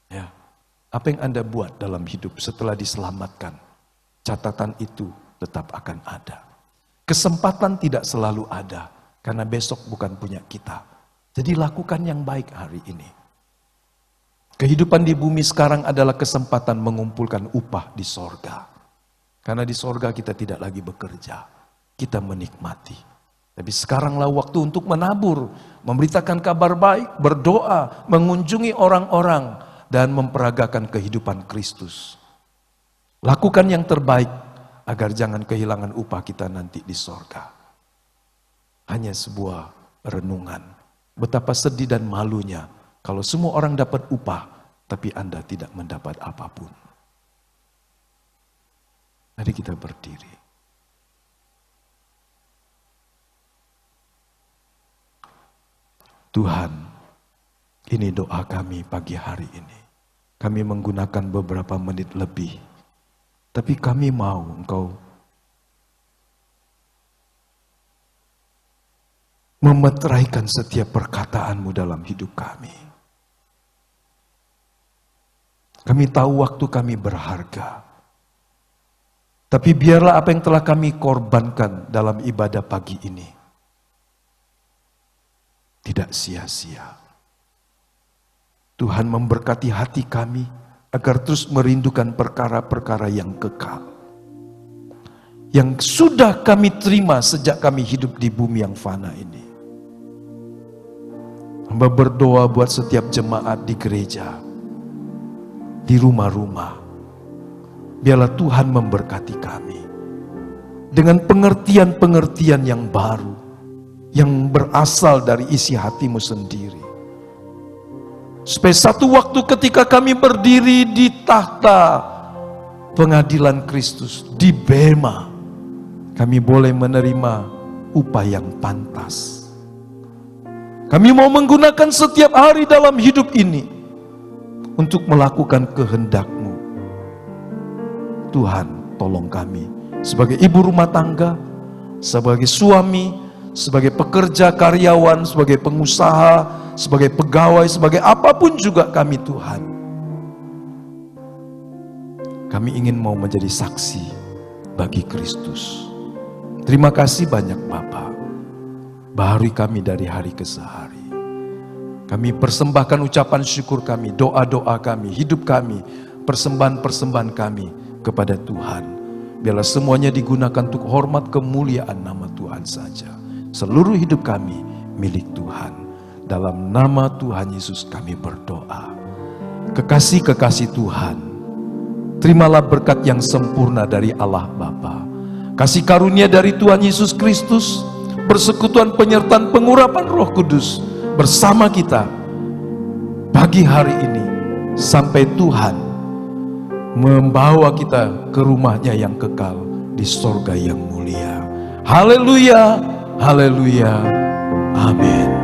Ya. Apa yang Anda buat dalam hidup setelah diselamatkan, catatan itu tetap akan ada. Kesempatan tidak selalu ada, karena besok bukan punya kita. Jadi lakukan yang baik hari ini. Kehidupan di bumi sekarang adalah kesempatan mengumpulkan upah di sorga. Karena di sorga kita tidak lagi bekerja, kita menikmati. Tapi sekaranglah waktu untuk menabur, memberitakan kabar baik, berdoa, mengunjungi orang-orang, dan memperagakan kehidupan Kristus. Lakukan yang terbaik, agar jangan kehilangan upah kita nanti di sorga. Hanya sebuah renungan, betapa sedih dan malunya, kalau semua orang dapat upah, tapi Anda tidak mendapat apapun. Mari kita berdiri. Tuhan, ini doa kami pagi hari ini. Kami menggunakan beberapa menit lebih. Tapi kami mau Engkau memeteraikan setiap perkataanmu dalam hidup kami. Kami tahu waktu kami berharga. Tapi biarlah apa yang telah kami korbankan dalam ibadah pagi ini tidak sia-sia. Tuhan memberkati hati kami agar terus merindukan perkara-perkara yang kekal. Yang sudah kami terima sejak kami hidup di bumi yang fana ini. Hamba berdoa buat setiap jemaat di gereja, di rumah-rumah. Biarlah Tuhan memberkati kami dengan pengertian-pengertian yang baru, yang berasal dari isi hatimu sendiri. Supaya satu waktu ketika kami berdiri di tahta pengadilan Kristus, di bema, kami boleh menerima upah yang pantas. Kami mau menggunakan setiap hari dalam hidup ini untuk melakukan kehendak-Mu. Tuhan, tolong kami sebagai ibu rumah tangga, sebagai suami, sebagai pekerja, karyawan, sebagai pengusaha, sebagai pegawai, sebagai apapun juga kami Tuhan. Kami ingin mau menjadi saksi bagi Kristus. Terima kasih banyak Bapa. Baharui kami dari hari ke sehari. Kami persembahkan ucapan syukur kami, doa-doa kami, hidup kami, persembahan-persembahan kami kepada Tuhan. Biarlah semuanya digunakan untuk hormat kemuliaan nama Tuhan saja. Seluruh hidup kami milik Tuhan. Dalam nama Tuhan Yesus kami berdoa. kekasih-kekasih Tuhan, terimalah berkat yang sempurna dari Allah Bapa, kasih karunia dari Tuhan Yesus Kristus, persekutuan penyertaan pengurapan Roh Kudus bersama kita pagi hari ini sampai Tuhan membawa kita ke rumahnya yang kekal di sorga yang mulia. Haleluya, haleluya, amin.